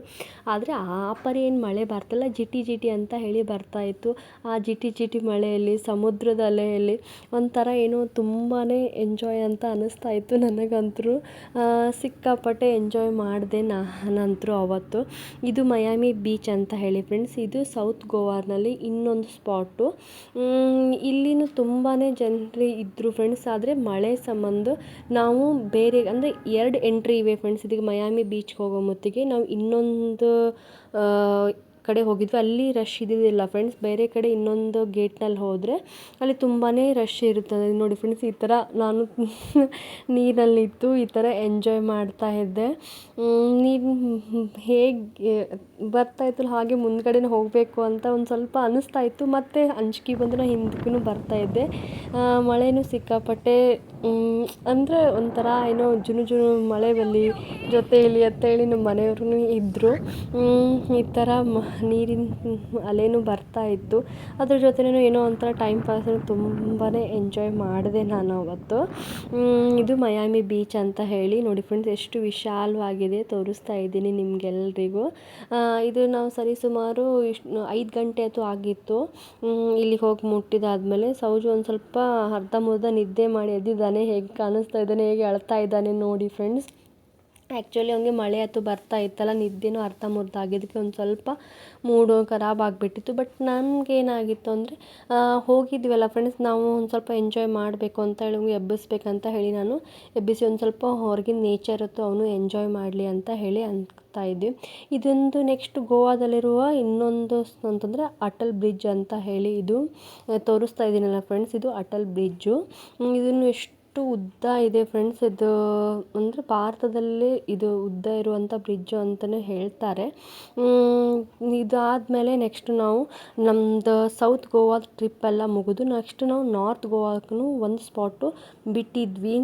ಆದರೆ ಆ ಪರಿ ಏನು ಮಳೆ ಬರ್ತಿಲ್ಲ, ಜಿಟಿ ಜಿಟಿ ಅಂತ ಹೇಳಿ ಬರ್ತಾಯಿತ್ತು. ಆ ಜಿಟಿ ಜಿಟಿ ಮಳೆಯಲ್ಲಿ, ಸಮುದ್ರದ ಅಲೆಯಲ್ಲಿ ಒಂಥರ ಏನೋ ತುಂಬಾ ಎಂಜಾಯ್ ಅಂತ ಅನ್ನಿಸ್ತಾ ಇತ್ತು ನನಗಂತೂ. ಸಿಕ್ಕಾಪಟ್ಟೆ ಎಂಜಾಯ್ ಮಾಡಿದೆ ನಾನಂತರೂ ಅವತ್ತು. ಇದು ಮಯಾಮಿ ಬೀಚ್ ಅಂತ ಹೇಳಿ ಫ್ರೆಂಡ್ಸ್. ಇದು ಸೌತ್ ಗೋವಾದಲ್ಲಿ ಇನ್ನೊಂದು ಸ್ಪಾಟು. ಇಲ್ಲಿನೂ ತುಂಬಾ ಜನರು ಇದ್ದರು ಫ್ರೆಂಡ್ಸ್. ಆದರೆ ಮಳೆ ಸಂಬಂಧ ನಾವು ಬೇರೆ ಅಂದರೆ 2 ಎಂಟ್ರಿ ಇವೆ ಫ್ರೆಂಡ್ಸ್. ಇದೀಗ ಮಯಾಮಿ ಬೀಚ್ಗೆ ಹೋಗೋ ಹೊತ್ತಿಗೆ ನಾವು ಇನ್ನೊಂದು ಕಡೆ ಹೋಗಿದ್ವಿ, ಅಲ್ಲಿ ರಶ್ ಇದ್ದಿದ್ದಿಲ್ಲ ಫ್ರೆಂಡ್ಸ್. ಬೇರೆ ಕಡೆ ಇನ್ನೊಂದು ಗೇಟ್ನಲ್ಲಿ ಹೋದರೆ ಅಲ್ಲಿ ತುಂಬಾ ರಶ್ ಇರುತ್ತದೆ. ನೋಡಿ ಫ್ರೆಂಡ್ಸ್, ಈ ಥರ ನಾನು ನೀರಲ್ಲಿ ನಿಂತು ಈ ಥರ ಎಂಜಾಯ್ ಮಾಡ್ತಾ ಇದ್ದೆ. ನೀರು ಹೇಗೆ ಬರ್ತಾಯಿತ್ತು ಹಾಗೆ ಮುಂದ್ಗಡೆನೇ ಹೋಗಬೇಕು ಅಂತ ಒಂದು ಸ್ವಲ್ಪ ಅನ್ನಿಸ್ತಾ ಇತ್ತು. ಮತ್ತು ಅಂಜಿಕೆ ಬಂದು ನಾನು ಹಿಂದಕ್ಕೂ ಬರ್ತಾಯಿದ್ದೆ. ಮಳೆನೂ ಸಿಕ್ಕಾಪಟ್ಟೆ ಅಂದರೆ ಒಂಥರ ಏನೋ ಜುನು ಮಳೆ ಬರಲಿ ಜೊತೆಯಲ್ಲಿ ಅಂತೇಳಿ ನಮ್ಮ ಮನೆಯವ್ರೂ ಇದ್ದರು. ಈ ಥರ ನೀರಿನ ಅಲೆನೂ ಬರ್ತಾಯಿತ್ತು. ಅದ್ರ ಜೊತೆನೂ ಏನೋ ಒಂಥರ ಟೈಮ್ ಪಾಸ್ ತುಂಬಾ ಎಂಜಾಯ್ ಮಾಡಿದೆ ನಾನು ಅವತ್ತು. ಇದು ಮಯಾಮಿ ಬೀಚ್ ಅಂತ ಹೇಳಿ. ನೋಡಿ ಫ್ರೆಂಡ್ಸ್, ಎಷ್ಟು ವಿಶಾಲವಾಗಿದೆ ತೋರಿಸ್ತಾ ಇದ್ದೀನಿ ನಿಮಗೆಲ್ರಿಗೂ. ಇದು ನಾವು ಸರಿಸುಮಾರು 5 ಗಂಟೆ ಅಂತೂ ಆಗಿತ್ತು ಇಲ್ಲಿಗೆ ಹೋಗಿ ಮುಟ್ಟಿದಾದಮೇಲೆ. ಸೌಜು ಒಂದು ಸ್ವಲ್ಪ ಅರ್ಧಂಬರ್ಧ ನಿದ್ದೆ ಮಾಡಿ ಎದ್ದಿದ್ದಾನೆ. ಹೇಗೆ ಕಾಣಿಸ್ತಾ ಇದ್ದಾನೆ, ಹೇಗೆ ಅಳ್ತಾ ಇದ್ದಾನೆ ನೋಡಿ ಫ್ರೆಂಡ್ಸ್. ಆ್ಯಕ್ಚುಲಿ ಅವನಿಗೆ ಮಳೆ ಅಂತೂ ಬರ್ತಾ ಇತ್ತಲ್ಲ, ನಿದ್ದೆನೂ ಅರ್ಧಂಬರ್ಧ ಆಗಿದ್ದಕ್ಕೆ ಒಂದು ಸ್ವಲ್ಪ ಮೂಡು ಖರಾಬ್ ಆಗಿಬಿಟ್ಟಿತ್ತು. ಬಟ್ ನನಗೇನಾಗಿತ್ತು ಅಂದರೆ ಹೋಗಿದ್ವಲ್ಲ ಫ್ರೆಂಡ್ಸ್, ನಾವು ಒಂದು ಸ್ವಲ್ಪ ಎಂಜಾಯ್ ಮಾಡಬೇಕು ಅಂತ ಹೇಳಿ ಎಬ್ಬಿಸ್ಬೇಕಂತ ಹೇಳಿ ನಾನು ಎಬ್ಬಿಸಿ ಒಂದು ಸ್ವಲ್ಪ ಹೊರಗಿನ ನೇಚರ್ ಇತ್ತು ಅವನು ಎಂಜಾಯ್ ಮಾಡಲಿ ಅಂತ ಹೇಳಿ ಅನ್ಕೋತಾ ಇದ್ವಿ. ಇದೊಂದು ನೆಕ್ಸ್ಟ್ ಗೋವಾದಲ್ಲಿರುವ ಇನ್ನೊಂದು ಅಂತಂದರೆ ಅಟಲ್ ಬ್ರಿಡ್ಜ್ ಅಂತ ಹೇಳಿ ಇದು ತೋರಿಸ್ತಾ ಇದ್ದೀನಲ್ಲ ಫ್ರೆಂಡ್ಸ್, ಇದು ಅಟಲ್ ಬ್ರಿಡ್ಜು. ಇದನ್ನು ಎಷ್ಟು ಉದ್ದ ಇದೆ ಫ್ರೆಂಡ್ಸ್. ಇದು ಅಂದರೆ ಭಾರತದಲ್ಲೇ ಇದು ಉದ್ದ ಇರುವಂಥ ಬ್ರಿಡ್ಜು ಅಂತಲೇ ಹೇಳ್ತಾರೆ. ಇದಾದಮೇಲೆ ನೆಕ್ಸ್ಟ್ ನಾವು ನಮ್ಮದು ಸೌತ್ ಗೋವಾ ಟ್ರಿಪ್ಪೆಲ್ಲ ಮುಗಿದು ನೆಕ್ಸ್ಟ್ ನಾವು ನಾರ್ತ್ ಗೋವಾಗೂ ಒಂದು ಸ್ಪಾಟು ಬಿಟ್ಟಿದ್ವಿ.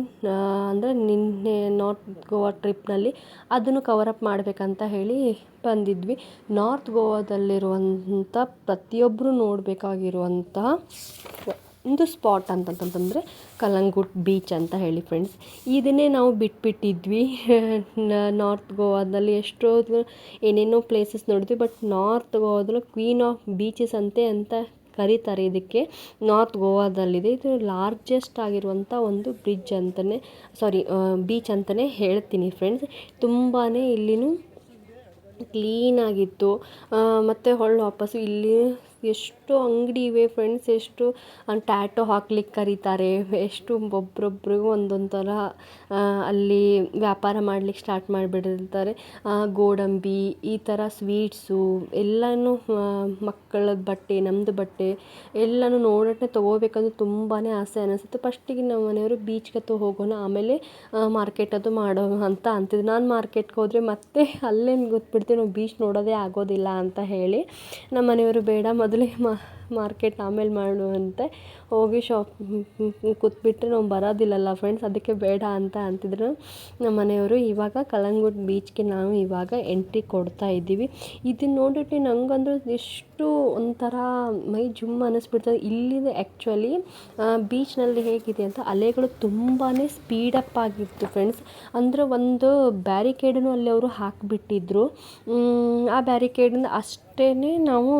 ಅಂದರೆ ನಿನ್ನೆ ನಾರ್ತ್ ಗೋವಾ ಟ್ರಿಪ್ನಲ್ಲಿ ಅದನ್ನು ಕವರಪ್ ಮಾಡಬೇಕಂತ ಹೇಳಿ ಬಂದಿದ್ವಿ. ನಾರ್ತ್ ಗೋವಾದಲ್ಲಿರುವಂಥ ಪ್ರತಿಯೊಬ್ಬರು ನೋಡಬೇಕಾಗಿರುವಂತಹ ಒಂದು ಸ್ಪಾಟ್ ಅಂತಂತಂದರೆ ಕಲಂಗುಟ್ ಬೀಚ್ ಅಂತ ಹೇಳಿ ಫ್ರೆಂಡ್ಸ್. ಇದನ್ನೇ ನಾವು ಬಿಟ್ಬಿಟ್ಟಿದ್ವಿ. ನಾರ್ತ್ ಗೋವಾದಲ್ಲಿ ಎಷ್ಟೋ ಏನೇನೋ ಪ್ಲೇಸಸ್ ನೋಡಿದ್ವಿ, ಬಟ್ ನಾರ್ತ್ ಗೋವಾದಲ್ಲಿ ಕ್ವೀನ್ ಆಫ್ ಬೀಚಸ್ ಅಂತ ಕರೀತಾರೆ ಇದಕ್ಕೆ. ನಾರ್ತ್ ಗೋವಾದಲ್ಲಿದೆ. ಇದು ಲಾರ್ಜೆಸ್ಟ್ ಆಗಿರುವಂಥ ಒಂದು ಬ್ರಿಡ್ಜ್ ಅಂತಲೇ ಬೀಚ್ ಅಂತಲೇ ಹೇಳ್ತೀನಿ ಫ್ರೆಂಡ್ಸ್. ತುಂಬಾ ಇಲ್ಲಿನೂ ಕ್ಲೀನಾಗಿತ್ತು. ಮತ್ತು ವಾಪಸ್ಸು ಇಲ್ಲಿ ಎಷ್ಟು ಅಂಗಡಿ ಇವೆ ಫ್ರೆಂಡ್ಸ್. ಎಷ್ಟು ಟ್ಯಾಟೋ ಹಾಕ್ಲಿಕ್ಕೆ ಕರೀತಾರೆ, ಎಷ್ಟು ಒಬ್ರೊಬ್ರಿಗೂ ಒಂದೊಂದು ಥರ ಅಲ್ಲಿ ವ್ಯಾಪಾರ ಮಾಡ್ಲಿಕ್ಕೆ ಸ್ಟಾರ್ಟ್ ಮಾಡಿಬಿಟ್ಟಿರ್ತಾರೆ. ಗೋಡಂಬಿ ಈ ಥರ ಸ್ವೀಟ್ಸು ಎಲ್ಲನೂ, ಮಕ್ಕಳದ ಬಟ್ಟೆ, ನಮ್ಮದು ಬಟ್ಟೆ ಎಲ್ಲನೂ ನೋಡೋಕ್ಕೆ ತೊಗೋಬೇಕಂದ್ರೆ ತುಂಬಾ ಆಸೆ ಅನ್ನಿಸುತ್ತೆ. ಫಸ್ಟಿಗೆ ನಮ್ಮ ಮನೆಯವರು ಬೀಚ್ಗೆ ಹೋಗೋಣ, ಆಮೇಲೆ ಮಾರ್ಕೆಟ್ ಅದು ಮಾಡೋ ಅಂತ ಅಂತಿದ್ರು. ನಾನು ಮಾರ್ಕೆಟ್ಗೆ ಹೋದರೆ ಮತ್ತೆ ಅಲ್ಲೇನು ಗೊತ್ಬಿಡ್ತೀವಿ ನಾವು ಬೀಚ್ ನೋಡೋದೇ ಆಗೋದಿಲ್ಲ ಅಂತ ಹೇಳಿ ನಮ್ಮ ಮನೆಯವರು ಬೇಡ ಮೊದಲೇ ಮಾರ್ಕೆಟ್ ಆಮೇಲೆ ಮಾಡುವಂತೆ ಹೋಗಿ ಕೂತ್ಬಿಟ್ರೆ ನಾವು ಬರೋದಿಲ್ಲಲ್ಲ ಫ್ರೆಂಡ್ಸ್, ಅದಕ್ಕೆ ಬೇಡ ಅಂತ ಅಂತಿದ್ರು ನಮ್ಮ ಮನೆಯವರು. ಇವಾಗ ಕಲಂಗುಟ್ ಬೀಚ್ಗೆ ನಾವು ಇವಾಗ ಎಂಟ್ರಿ ಕೊಡ್ತಾ ಇದ್ದೀವಿ. ಇದನ್ನು ನೋಡಿಬಿಟ್ಟು ನಂಗಂದ್ರೂ ಎಷ್ಟು ಒಂಥರ ಮೈ ಜುಮ್ ಅನ್ನಿಸ್ಬಿಡ್ತದೆ. ಇಲ್ಲಿಂದ ಆ್ಯಕ್ಚುಲಿ ಬೀಚ್ನಲ್ಲಿ ಹೇಗಿದೆ ಅಂತ ಅಲೆಗಳು ತುಂಬಾ ಸ್ಪೀಡಪ್ ಆಗಿತ್ತು ಫ್ರೆಂಡ್ಸ್. ಅಂದರೆ ಒಂದು ಬ್ಯಾರಿಕೇಡನ್ನು ಅಲ್ಲಿ ಅವರು ಹಾಕಿಬಿಟ್ಟಿದ್ರು. ಆ ಬ್ಯಾರಿಕೇಡಿಂದ ಅಷ್ಟೇ ನಾವು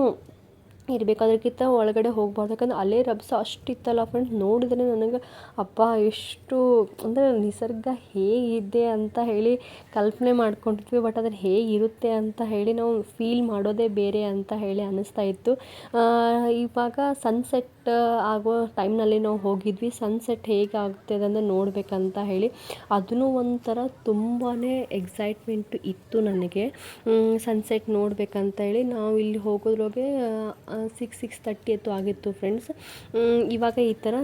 ಇರಬೇಕು, ಅದಕ್ಕಿಂತ ಒಳಗಡೆ ಹೋಗಬಾರ್ದು. ಯಾಕಂದ್ರೆ ಅಲೆ ರಭಸ ಅಷ್ಟಿತ್ತಲ್ಲ ಫ್ರೆಂಡ್ಸ್, ನೋಡಿದ್ರೆ ನನಗೆ ಅಪ್ಪ ಎಷ್ಟು ಅಂದರೆ ನಿಸರ್ಗ ಹೇಗಿದೆ ಅಂತ ಹೇಳಿ ಕಲ್ಪನೆ ಮಾಡ್ಕೊಂಡಿದ್ವಿ, ಬಟ್ ಅದನ್ನು ಹೇಗಿರುತ್ತೆ ಅಂತ ಹೇಳಿ ನಾವು ಫೀಲ್ ಮಾಡೋದೇ ಬೇರೆ ಅಂತ ಹೇಳಿ ಅನ್ನಿಸ್ತಾ ಇತ್ತು. ಇವಾಗ ಸನ್ಸೆಟ್ ಆಗೋ ಟೈಮ್ನಲ್ಲಿ ನಾವು ಹೋಗಿದ್ವಿ. ಸನ್ಸೆಟ್ ಹೇಗೆ ಆಗ್ತದೆ ಅಂದರೆ ನೋಡಬೇಕಂತ ಹೇಳಿ ಅದೂ ಒಂಥರ ತುಂಬಾ ಎಕ್ಸೈಟ್ಮೆಂಟು ಇತ್ತು ನನಗೆ. ಸನ್ಸೆಟ್ ನೋಡಬೇಕಂತ ಹೇಳಿ ನಾವು ಇಲ್ಲಿ ಹೋಗೋದ್ರೊಳಗೆ 6:30 ಎತ್ತು ಆಗಿತ್ತು ಫ್ರೆಂಡ್ಸ್. ಇವಾಗ ಈ ಥರ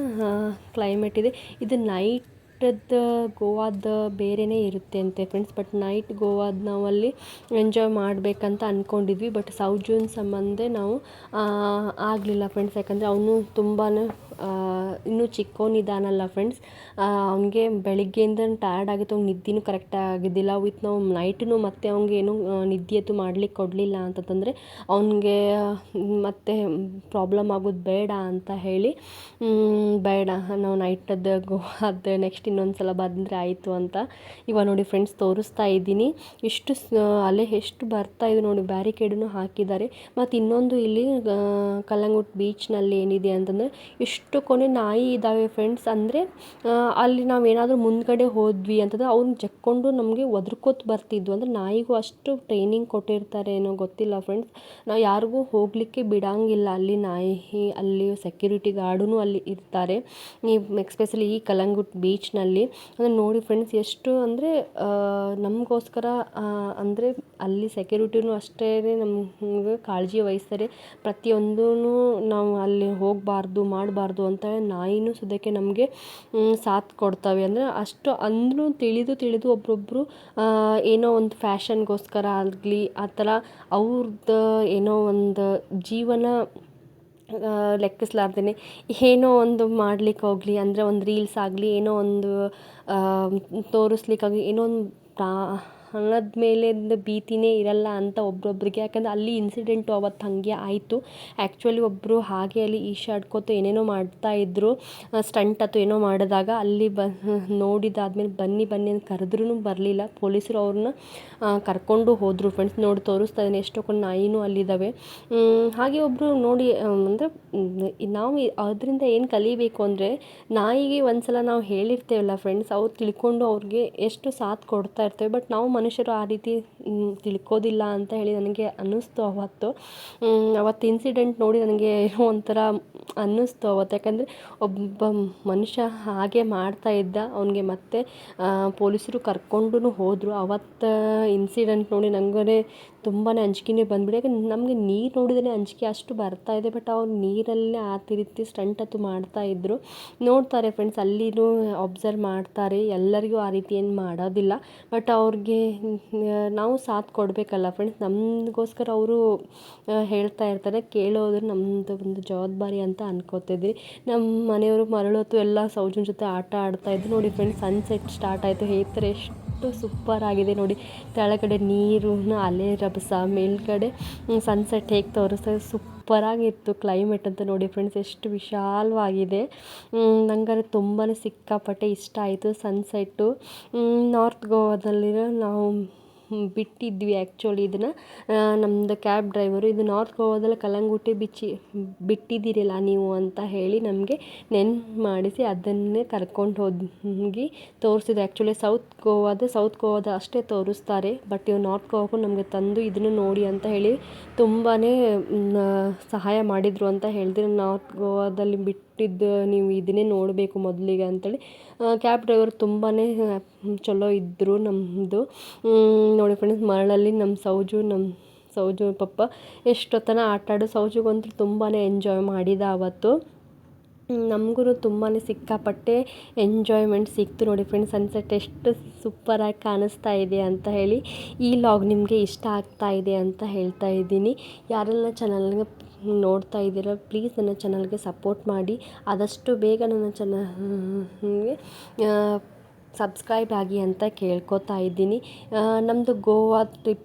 ಕ್ಲೈಮೇಟ್ ಇದೆ. ಇದು ನೈಟದ್ದು ಗೋವಾದ ಬೇರೆಯೇ ಇರುತ್ತೆ ಅಂತೆ ಫ್ರೆಂಡ್ಸ್. ಬಟ್ ನೈಟ್ ಗೋವಾದ ನಾವಲ್ಲಿ ಎಂಜಾಯ್ ಮಾಡಬೇಕಂತ ಅಂದ್ಕೊಂಡಿದ್ವಿ. ಬಟ್ ಸೌಜೂನ್ ಸಂಬಂಧ ನಾವು ಆಗಲಿಲ್ಲ ಫ್ರೆಂಡ್ಸ್. ಯಾಕಂದರೆ ಅವನು ತುಂಬಾ ಇನ್ನೂ ಚಿಕ್ಕವನಿದ್ದಾನಲ್ಲ ಫ್ರೆಂಡ್ಸ್, ಅವನಿಗೆ ಬೆಳಿಗ್ಗೆಯಿಂದ ಟಯರ್ಡ್ ಆಗಿತ್ತು. ಅವ್ನಿಗೆ ನಿದ್ದೆನೂ ಕರೆಕ್ಟಾಗಿ ಆಗಿದ್ದಿಲ್ಲ. ವಿತ್ ನಾವು ನೈಟೂ ಮತ್ತೆ ಅವ್ನಿಗೆ ಏನೂ ನಿದ್ದೆಯತ್ತು ಮಾಡ್ಲಿಕ್ಕೆ ಕೊಡಲಿಲ್ಲ ಅಂತಂದರೆ ಅವನಿಗೆ ಮತ್ತೆ ಪ್ರಾಬ್ಲಮ್ ಆಗೋದು ಬೇಡ ಅಂತ ಹೇಳಿ ಬೇಡ, ನಾವು ನೈಟದ್ದು ಗೋವಾದ ನೆಕ್ಸ್ಟ್ ಇನ್ನೊಂದು ಸಲ ಬಂದರೆ ಆಯಿತು ಅಂತ. ಇವಾಗ ನೋಡಿ ಫ್ರೆಂಡ್ಸ್ ತೋರಿಸ್ತಾ ಇದ್ದೀನಿ ಎಷ್ಟು ಅಲೆ ಎಷ್ಟು ಬರ್ತಾ ಇದೆ ನೋಡಿ. ಬ್ಯಾರಿಕೇಡನ್ನು ಹಾಕಿದ್ದಾರೆ. ಮತ್ತು ಇನ್ನೊಂದು ಇಲ್ಲಿ ಕಲ್ಲಂಗುಟ್ ಬೀಚ್ನಲ್ಲಿ ಏನಿದೆ ಅಂತಂದರೆ ಎಷ್ಟು ಕೊನೆ ನಾಯಿ ಇದ್ದಾವೆ ಫ್ರೆಂಡ್ಸ್. ಅಂದರೆ ಅಲ್ಲಿ ನಾವೇನಾದರೂ ಮುಂದ್ಗಡೆ ಹೋದ್ವಿ ಅಂತಂದರೆ ಅವ್ನು ಜಕ್ಕೊಂಡು ನಮಗೆ ಒದ್ರಕೋತ ಬರ್ತಿದ್ವು. ಅಂದರೆ ನಾಯಿಗೂ ಅಷ್ಟು ಟ್ರೈನಿಂಗ್ ಕೊಟ್ಟಿರ್ತಾರೆ ಏನೋ ಗೊತ್ತಿಲ್ಲ ಫ್ರೆಂಡ್ಸ್. ನಾವು ಯಾರಿಗೂ ಹೋಗಲಿಕ್ಕೆ ಬಿಡೋಂಗಿಲ್ಲ ಅಲ್ಲಿ ನಾಯಿ. ಅಲ್ಲಿ ಸೆಕ್ಯೂರಿಟಿ ಗಾರ್ಡೂ ಅಲ್ಲಿ ಇರ್ತಾರೆ, ಎಕ್ಸ್ಪೆಷಲಿ ಈ ಕಲ್ಲಂಗುಟ್ ಬೀಚ್ನಲ್ಲಿ. ಅಂದರೆ ನೋಡಿ ಫ್ರೆಂಡ್ಸ್ ಎಷ್ಟು ಅಂದರೆ ನಮಗೋಸ್ಕರ ಅಂದರೆ ಅಲ್ಲಿ ಸೆಕ್ಯೂರಿಟಿನೂ ಅಷ್ಟೇ ನಮ್ಗೆ ಕಾಳಜಿ ವಹಿಸ್ತಾರೆ. ಪ್ರತಿಯೊಂದೂ ನಾವು ಅಲ್ಲಿ ಹೋಗಬಾರ್ದು ಮಾಡಬಾರ್ದು ಅಂತ ನಾಯಿನೂ ಸದ್ಯಕ್ಕೆ ನಮಗೆ ಸಾಥ್ ಕೊಡ್ತವೆ. ಅಂದರೆ ಅಷ್ಟು ಅಂದ್ರೂ ತಿಳಿದು ಒಬ್ಬೊಬ್ಬರು ಏನೋ ಒಂದು ಫ್ಯಾಷನ್ಗೋಸ್ಕರ ಆಗಲಿ ಆ ಥರ ಅವ್ರದ್ದು ಏನೋ ಒಂದು ಜೀವನ ಲೆಕ್ಕಿಸ್ಲಾರ್ದೇ ಏನೋ ಒಂದು ಮಾಡ್ಲಿಕ್ಕೆ ಹೋಗಲಿ, ಅಂದರೆ ಒಂದು ರೀಲ್ಸ್ ಆಗಲಿ ಏನೋ ಒಂದು ತೋರಿಸ್ಲಿಕ್ಕಾಗಲಿ ಏನೋ ಒಂದು ಹಣದ ಮೇಲಿಂದ ಭೀತಿನೇ ಇರಲ್ಲ ಅಂತ ಒಬ್ರೊಬ್ರಿಗೆ. ಯಾಕಂದರೆ ಅಲ್ಲಿ ಇನ್ಸಿಡೆಂಟು ಅವತ್ತು ಹಾಗೆ ಆಯಿತು. ಆ್ಯಕ್ಚುಲಿ ಒಬ್ಬರು ಹಾಗೆ ಅಲ್ಲಿ ಈಶಾಡ್ಕೋತ ಏನೇನೋ ಮಾಡ್ತಾಯಿದ್ರು, ಸ್ಟಂಟ್ ಅಥವಾ ಏನೋ ಮಾಡಿದಾಗ ಅಲ್ಲಿ ನೋಡಿದಾದ್ಮೇಲೆ ಬನ್ನಿ ಅಂತ ಕರೆದ್ರೂ ಬರಲಿಲ್ಲ. ಪೊಲೀಸರು ಅವ್ರನ್ನ ಕರ್ಕೊಂಡು ಹೋದರು ಫ್ರೆಂಡ್ಸ್. ನೋಡಿ ತೋರಿಸ್ತಾ ಇದ್ದೀನಿ ಎಷ್ಟೊಂದು ನಾಯಿನೂ ಅಲ್ಲಿದ್ದಾವೆ. ಹಾಗೆ ಒಬ್ಬರು ನೋಡಿ ಅಂದರೆ ನಾವು ಅದರಿಂದ ಏನು ಕಲಿಬೇಕು ಅಂದರೆ ನಾಯಿಗೆ ಒಂದು ಸಲ ನಾವು ಹೇಳಿರ್ತೇವಲ್ಲ ಫ್ರೆಂಡ್ಸ್, ಅವ್ರು ತಿಳ್ಕೊಂಡು ಅವ್ರಿಗೆ ಎಷ್ಟು ಸಾಥ್ ಕೊಡ್ತಾ ಇರ್ತೇವೆ. ಬಟ್ ನಾವು ಮನುಷ್ಯರು ಆ ರೀತಿ ತಿಳ್ಕೋದಿಲ್ಲ ಅಂತ ಹೇಳಿ ನನಗೆ ಅನ್ನಿಸ್ತು ಅವತ್ತು ಇನ್ಸಿಡೆಂಟ್ ನೋಡಿ ನನಗೆ ಏನೋ ಒಂಥರ ಅನ್ನಿಸ್ತು ಅವತ್ತು. ಯಾಕಂದರೆ ಒಬ್ಬ ಮನುಷ್ಯ ಹಾಗೆ ಮಾಡ್ತಾ ಇದ್ದ, ಅವನಿಗೆ ಮತ್ತೆ ಪೊಲೀಸರು ಕರ್ಕೊಂಡು ಹೋದರು. ಅವತ್ತು ಇನ್ಸಿಡೆಂಟ್ ನೋಡಿ ನನಗೆ ತುಂಬಾ ಅಂಜಿಕೆನೇ ಬಂದ್ಬಿಡಿ. ಯಾಕಂದ್ರೆ ನಮಗೆ ನೀರು ನೋಡಿದ್ರೆ ಅಂಜಿಕೆ ಅಷ್ಟು ಬರ್ತಾ ಇದೆ. ಬಟ್ ಅವ್ರು ನೀರಲ್ಲೇ ಆ ರೀತಿ ಸ್ಟಂಟ್ ಅದು ಮಾಡ್ತಾಯಿದ್ರು. ನೋಡ್ತಾರೆ ಫ್ರೆಂಡ್ಸ್, ಅಲ್ಲಿನೂ ಅಬ್ಸರ್ವ್ ಮಾಡ್ತಾರೆ. ಎಲ್ಲರಿಗೂ ಆ ರೀತಿ ಏನು ಮಾಡೋದಿಲ್ಲ. ಬಟ್ ಅವ್ರಿಗೆ ನಾವು ಸಾಥ್ ಕೊಡಬೇಕಲ್ಲ ಫ್ರೆಂಡ್ಸ್, ನಮಗೋಸ್ಕರ ಅವರು ಹೇಳ್ತಾ ಇರ್ತಾರೆ. ಕೇಳೋದು ನಮ್ಮದು ಒಂದು ಜವಾಬ್ದಾರಿ ಅಂತ ಅನ್ಕೋತಿದ್ವಿ. ನಮ್ಮ ಮನೆಯವರು ಮರಳೊತ್ತು ಎಲ್ಲ ಸೌಜನ್ ಜೊತೆ ಆಟ ಆಡ್ತಾಯಿದ್ರು. ನೋಡಿ ಫ್ರೆಂಡ್ಸ್ ಸನ್ಸೆಟ್ ಸ್ಟಾರ್ಟ್ ಆಯಿತು. ಹೇಳ್ತಾರೆ ಎಷ್ಟು ಸೂಪರ್ ಆಗಿದೆ ನೋಡಿ. ಕೆಳಗಡೆ ನೀರು ಅಲೆ ರಭಸ, ಮೇಲ್ಗಡೆ ಸನ್ಸೆಟ್ ಹೇಗೆ ತೋರಿಸ್ತಾರೆ, ಸೂಪರಾಗಿತ್ತು ಕ್ಲೈಮೇಟ್ ಅಂತ. ನೋಡಿ ಫ್ರೆಂಡ್ಸ್ ಎಷ್ಟು ವಿಶಾಲವಾಗಿದೆ. ನಂಗೆ ತುಂಬಾ ಸಿಕ್ಕಾಪಟ್ಟೆ ಇಷ್ಟ ಆಯಿತು ಸನ್ಸೆಟ್ಟು. ನಾರ್ತ್ ಗೋವಾದಲ್ಲಿರೋ ನಾವು ಬಿಟ್ಟಿದ್ವಿ ಆ್ಯಕ್ಚುಲಿ ಇದನ್ನು. ನಮ್ಮದು ಕ್ಯಾಬ್ ಡ್ರೈವರು ಇದು ನಾರ್ತ್ ಗೋವಾದಲ್ಲಿ ಕಲ್ಲಂಗುಟಿ ಬಿಟ್ಟಿದ್ದೀರಲ್ಲ ನೀವು ಅಂತ ಹೇಳಿ ನಮಗೆ ನೆನ್ಪು ಮಾಡಿಸಿ ಅದನ್ನೇ ಕರ್ಕೊಂಡು ಹೋಗಿ ತೋರಿಸಿದೆ. ಆ್ಯಕ್ಚುಲಿ ಸೌತ್ ಗೋವಾದ ಅಷ್ಟೇ ತೋರಿಸ್ತಾರೆ. ಬಟ್ ಇವು ನಾರ್ತ್ ಗೋವಾಗೂ ನಮಗೆ ತಂದು ಇದನ್ನು ನೋಡಿ ಅಂತ ಹೇಳಿ ತುಂಬಾ ಸಹಾಯ ಮಾಡಿದರು ಅಂತ ಹೇಳಿದ್ರು. ನಾರ್ತ್ ಗೋವಾದಲ್ಲಿ ಬಿಟ್ಟಿದ್ದು ನೀವು ಇದನ್ನೇ ನೋಡಬೇಕು ಮೊದಲಿಗೆ ಅಂತೇಳಿ ಕ್ಯಾಬ್ ಡ್ರೈವರ್ ತುಂಬಾ ಚಲೋ ಇದ್ದರು ನಮ್ಮದು. ನೋಡಿ ಫ್ರೆಂಡ್ಸ್ ಮರಳಲ್ಲಿ ನಮ್ಮ ಸೌಜು ಪಪ್ಪ ಎಷ್ಟೊತ್ತನ ಆಟಾಡು. ಸೌಜುಗಂತೂ ತುಂಬಾ ಎಂಜಾಯ್ ಮಾಡಿದ ಅವತ್ತು. ನಮಗೂ ತುಂಬಾ ಸಿಕ್ಕಾಪಟ್ಟೆ ಎಂಜಾಯ್ಮೆಂಟ್ ಸಿಕ್ತು. ನೋಡಿ ಫ್ರೆಂಡ್ಸ್ ಸನ್ಸೆಟ್ ಎಷ್ಟು ಸೂಪರಾಗಿ ಕಾಣಿಸ್ತಾ ಇದೆ ಅಂತ ಹೇಳಿ. ಈ ಲಾಗ್ ನಿಮಗೆ ಇಷ್ಟ ಆಗ್ತಾ ಇದೆ ಅಂತ ಹೇಳ್ತಾ ಇದ್ದೀನಿ. ಯಾರೆಲ್ಲ ಚಾನಲ್ಗೆ ನೋಡ್ತಾ ಇದ್ದೀರ ಪ್ಲೀಸ್ ನನ್ನ ಚಾನಲ್ಗೆ ಸಪೋರ್ಟ್ ಮಾಡಿ. ಆದಷ್ಟು ಬೇಗ ನನ್ನ ಚಾನಲ್ಗೆ ಸಬ್ಸ್ಕ್ರೈಬ್ ಆಗಿ ಅಂತ ಕೇಳ್ಕೊತಾ ಇದ್ದೀನಿ. ನಮ್ಮದು ಗೋವಾ ಟ್ರಿಪ್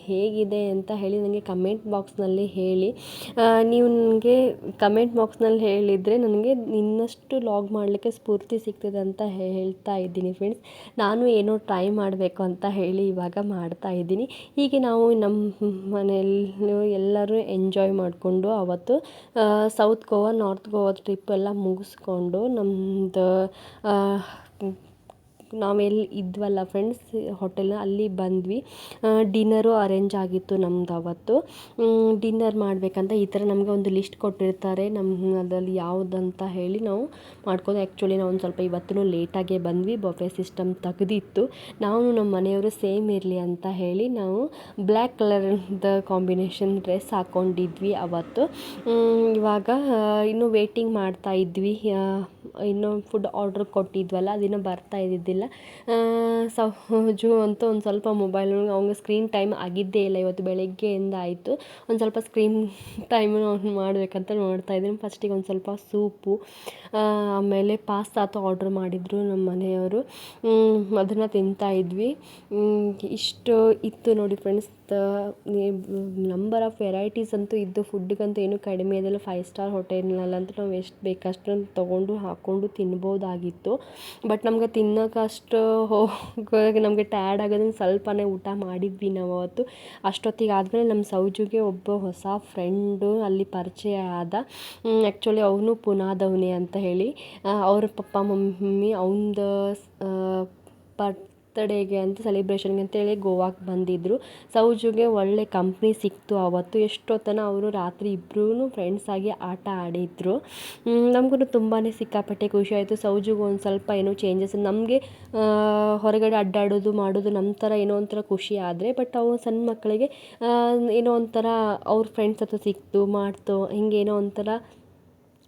ಹೇಗಿದೆ ಅಂತ ಹೇಳಿ ನನಗೆ ಕಮೆಂಟ್ ಬಾಕ್ಸ್ನಲ್ಲಿ ಹೇಳಿ. ನೀವು ನನಗೆ ಕಮೆಂಟ್ ಬಾಕ್ಸ್ನಲ್ಲಿ ಹೇಳಿದರೆ ನನಗೆ ಇನ್ನಷ್ಟು ಲಾಗ್ ಮಾಡಲಿಕ್ಕೆ ಸ್ಫೂರ್ತಿ ಸಿಗ್ತದೆ ಅಂತ ಹೇಳ್ತಾ ಇದ್ದೀನಿ ಫ್ರೆಂಡ್ಸ್. ನಾನು ಏನೋ ಟ್ರೈ ಮಾಡಬೇಕು ಅಂತ ಹೇಳಿ ಇವಾಗ ಮಾಡ್ತಾ ಇದ್ದೀನಿ. ಹೀಗೆ ನಾವು ನಮ್ಮ ಮನೆಯಲ್ಲಿ ಎಲ್ಲರೂ ಎಂಜಾಯ್ ಮಾಡಿಕೊಂಡು ಅವತ್ತು south Goa north Goa trip ಎಲ್ಲ ಮುಗಿಸ್ಕೊಂಡು ನಮ್ಮದು ನಾವೆಲ್ಲಿ ಇದ್ವಲ್ಲ ಫ್ರೆಂಡ್ಸ್ ಹೋಟೆಲ್ ಅಲ್ಲಿ ಬಂದ್ವಿ. ಡಿನ್ನರು ಅರೇಂಜ್ ಆಗಿತ್ತು ನಮ್ದು ಅವತ್ತು. ಡಿನ್ನರ್ ಮಾಡಬೇಕಂತ ಈ ಥರ ನಮಗೆ ಒಂದು ಲಿಸ್ಟ್ ಕೊಟ್ಟಿರ್ತಾರೆ, ನಮ್ಮ ಅದರಲ್ಲಿ ಯಾವುದಂತ ಹೇಳಿ ನಾವು ಮಾಡ್ಕೊಂಡು. ಆ್ಯಕ್ಚುಲಿ ನಾವು ಒಂದು ಸ್ವಲ್ಪ ಇವತ್ತು ಲೇಟಾಗೇ ಬಂದ್ವಿ, ಬಫೆ ಸಿಸ್ಟಮ್ ತೆಗೆದಿತ್ತು. ನಾವು ನಮ್ಮ ಮನೆಯವರು ಸೇಮ್ ಇರಲಿ ಅಂತ ಹೇಳಿ ನಾವು ಬ್ಲ್ಯಾಕ್ ಕಲರ್ದ ಕಾಂಬಿನೇಷನ್ ಡ್ರೆಸ್ ಹಾಕ್ಕೊಂಡಿದ್ವಿ ಅವತ್ತು. ಇವಾಗ ಇನ್ನೂ ವೇಟಿಂಗ್ ಮಾಡ್ತಾ ಇದ್ವಿ, ಇನ್ನೂ ಫುಡ್ ಆರ್ಡ್ರ್ ಕೊಟ್ಟಿದ್ವಲ್ಲ ಅದಿನ್ನೂ ಬರ್ತಾ ಇದ್ದಿದ್ದಿಲ್ಲ. ಸೌಜು ಅಂತೂ ಒಂದು ಸ್ವಲ್ಪ ಮೊಬೈಲ್ ಅವ್ನಿಗೆ ಸ್ಕ್ರೀನ್ ಟೈಮ್ ಆಗಿದ್ದೇ ಇಲ್ಲ, ಇವತ್ತು ಬೆಳಗ್ಗೆಯಿಂದ ಆಯಿತು. ಒಂದು ಸ್ವಲ್ಪ ಸ್ಕ್ರೀನ್ ಟೈಮ್ ಮಾಡಬೇಕಂತ ನೋಡ್ತಾ ಇದ್ದೀನಿ. ಫಸ್ಟಿಗೆ ಒಂದು ಸ್ವಲ್ಪ ಸೂಪು, ಆಮೇಲೆ ಪಾಸ್ತಾ ಆರ್ಡ್ರ್ ಮಾಡಿದರು ನಮ್ಮ ಮನೆಯವರು, ಅದನ್ನು ತಿಂತಾ ಇದ್ವಿ. ಇಷ್ಟು ಇತ್ತು ನೋಡಿ ಫ್ರೆಂಡ್ಸ್. ನಂಬರ್ ಆಫ್ ವೆರೈಟೀಸ್ ಅಂತೂ ಇದ್ದು, ಫುಡ್ಗಂತೂ ಏನೂ ಕಡಿಮೆ ಇದೆಲ್ಲ. 5 ಸ್ಟಾರ್ ಹೋಟೆಲ್ನಲ್ಲಂತೂ ನಾವು ಎಷ್ಟು ಬೇಕಷ್ಟನ್ನು ತೊಗೊಂಡು ಹಾಕ್ಕೊಂಡು ತಿನ್ಬೋದಾಗಿತ್ತು. ಬಟ್ ನಮ್ಗೆ ತಿನ್ನೋಕ್ಕಷ್ಟು ಹೋಗೋಕೆ ನಮಗೆ ಟಯರ್ಡ್ ಆಗೋದ್ರಿಂದ ಸ್ವಲ್ಪನೇ ಊಟ ಮಾಡಿದ್ವಿ ನಾವು ಅವತ್ತು. ಅಷ್ಟೊತ್ತಿಗೆ ಆದಮೇಲೆ ನಮ್ಮ ಸೌಜುಗೆ ಒಬ್ಬ ಹೊಸ ಫ್ರೆಂಡು ಅಲ್ಲಿ ಪರಿಚಯ ಆದ. ಆ್ಯಕ್ಚುಲಿ ಅವನು ಪುನಾದವನೇ ಅಂತ ಹೇಳಿ, ಅವ್ರ ಪಪ್ಪ ಮಮ್ಮಿ ಅವನದು ಬರ್ತ್ಡೇಗೆ ಅಂತ ಸೆಲೆಬ್ರೇಷನ್ಗೆ ಅಂತೇಳಿ ಗೋವಾಕ್ಕೆ ಬಂದಿದ್ದರು. ಸೌಜುಗೆ ಒಳ್ಳೆ ಕಂಪ್ನಿ ಸಿಕ್ತು ಅವತ್ತು. ಎಷ್ಟೊತ್ತನ ಅವರು ರಾತ್ರಿ ಇಬ್ಬರೂ ಫ್ರೆಂಡ್ಸ್ ಆಗಿ ಆಟ ಆಡಿದರು. ನಮಗೂ ತುಂಬಾ ಸಿಕ್ಕಾಪಟ್ಟೆ ಖುಷಿ ಆಯಿತು. ಸೌಜುಗೂ ಒಂದು ಸ್ವಲ್ಪ ಏನೋ ಚೇಂಜಸ್, ನಮಗೆ ಹೊರಗಡೆ ಅಡ್ಡಾಡೋದು ಮಾಡೋದು ನಮ್ಮ ಥರ ಏನೋ ಒಂಥರ ಖುಷಿ ಆದರೆ, ಬಟ್ ಅವು ಸಣ್ಣ ಮಕ್ಕಳಿಗೆ ಏನೋ ಒಂಥರ ಅವ್ರ ಫ್ರೆಂಡ್ಸ್ ಹತ್ರ ಸಿಕ್ತು ಮಾಡ್ತು, ಹಿಂಗೇನೋ ಒಂಥರ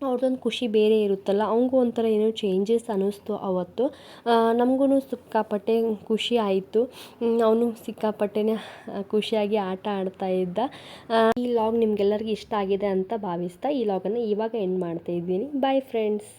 ಅವ್ರದ್ದೊಂದು ಖುಷಿ ಬೇರೆ ಇರುತ್ತಲ್ಲ, ಅವನಿಗೂ ಒಂಥರ ಏನೋ ಚೇಂಜಸ್ ಅನ್ನಿಸ್ತು ಅವತ್ತು. ನಮಗೂ ಸಿಕ್ಕಾಪಟ್ಟೆ ಖುಷಿ ಆಯಿತು. ಅವನು ಸಿಕ್ಕಾಪಟ್ಟೆನೇ ಖುಷಿಯಾಗಿ ಆಟ ಆಡ್ತಾ ಇದ್ದ. ಈ ಲಾಗ್ ನಿಮಗೆಲ್ಲರಿಗೂ ಇಷ್ಟ ಆಗಿದೆ ಅಂತ ಭಾವಿಸ್ತಾ ಈ ಲಾಗನ್ನು ಇವಾಗ ಎಂಡ್ ಮಾಡ್ತಾ ಇದ್ದೀನಿ. Bye friends.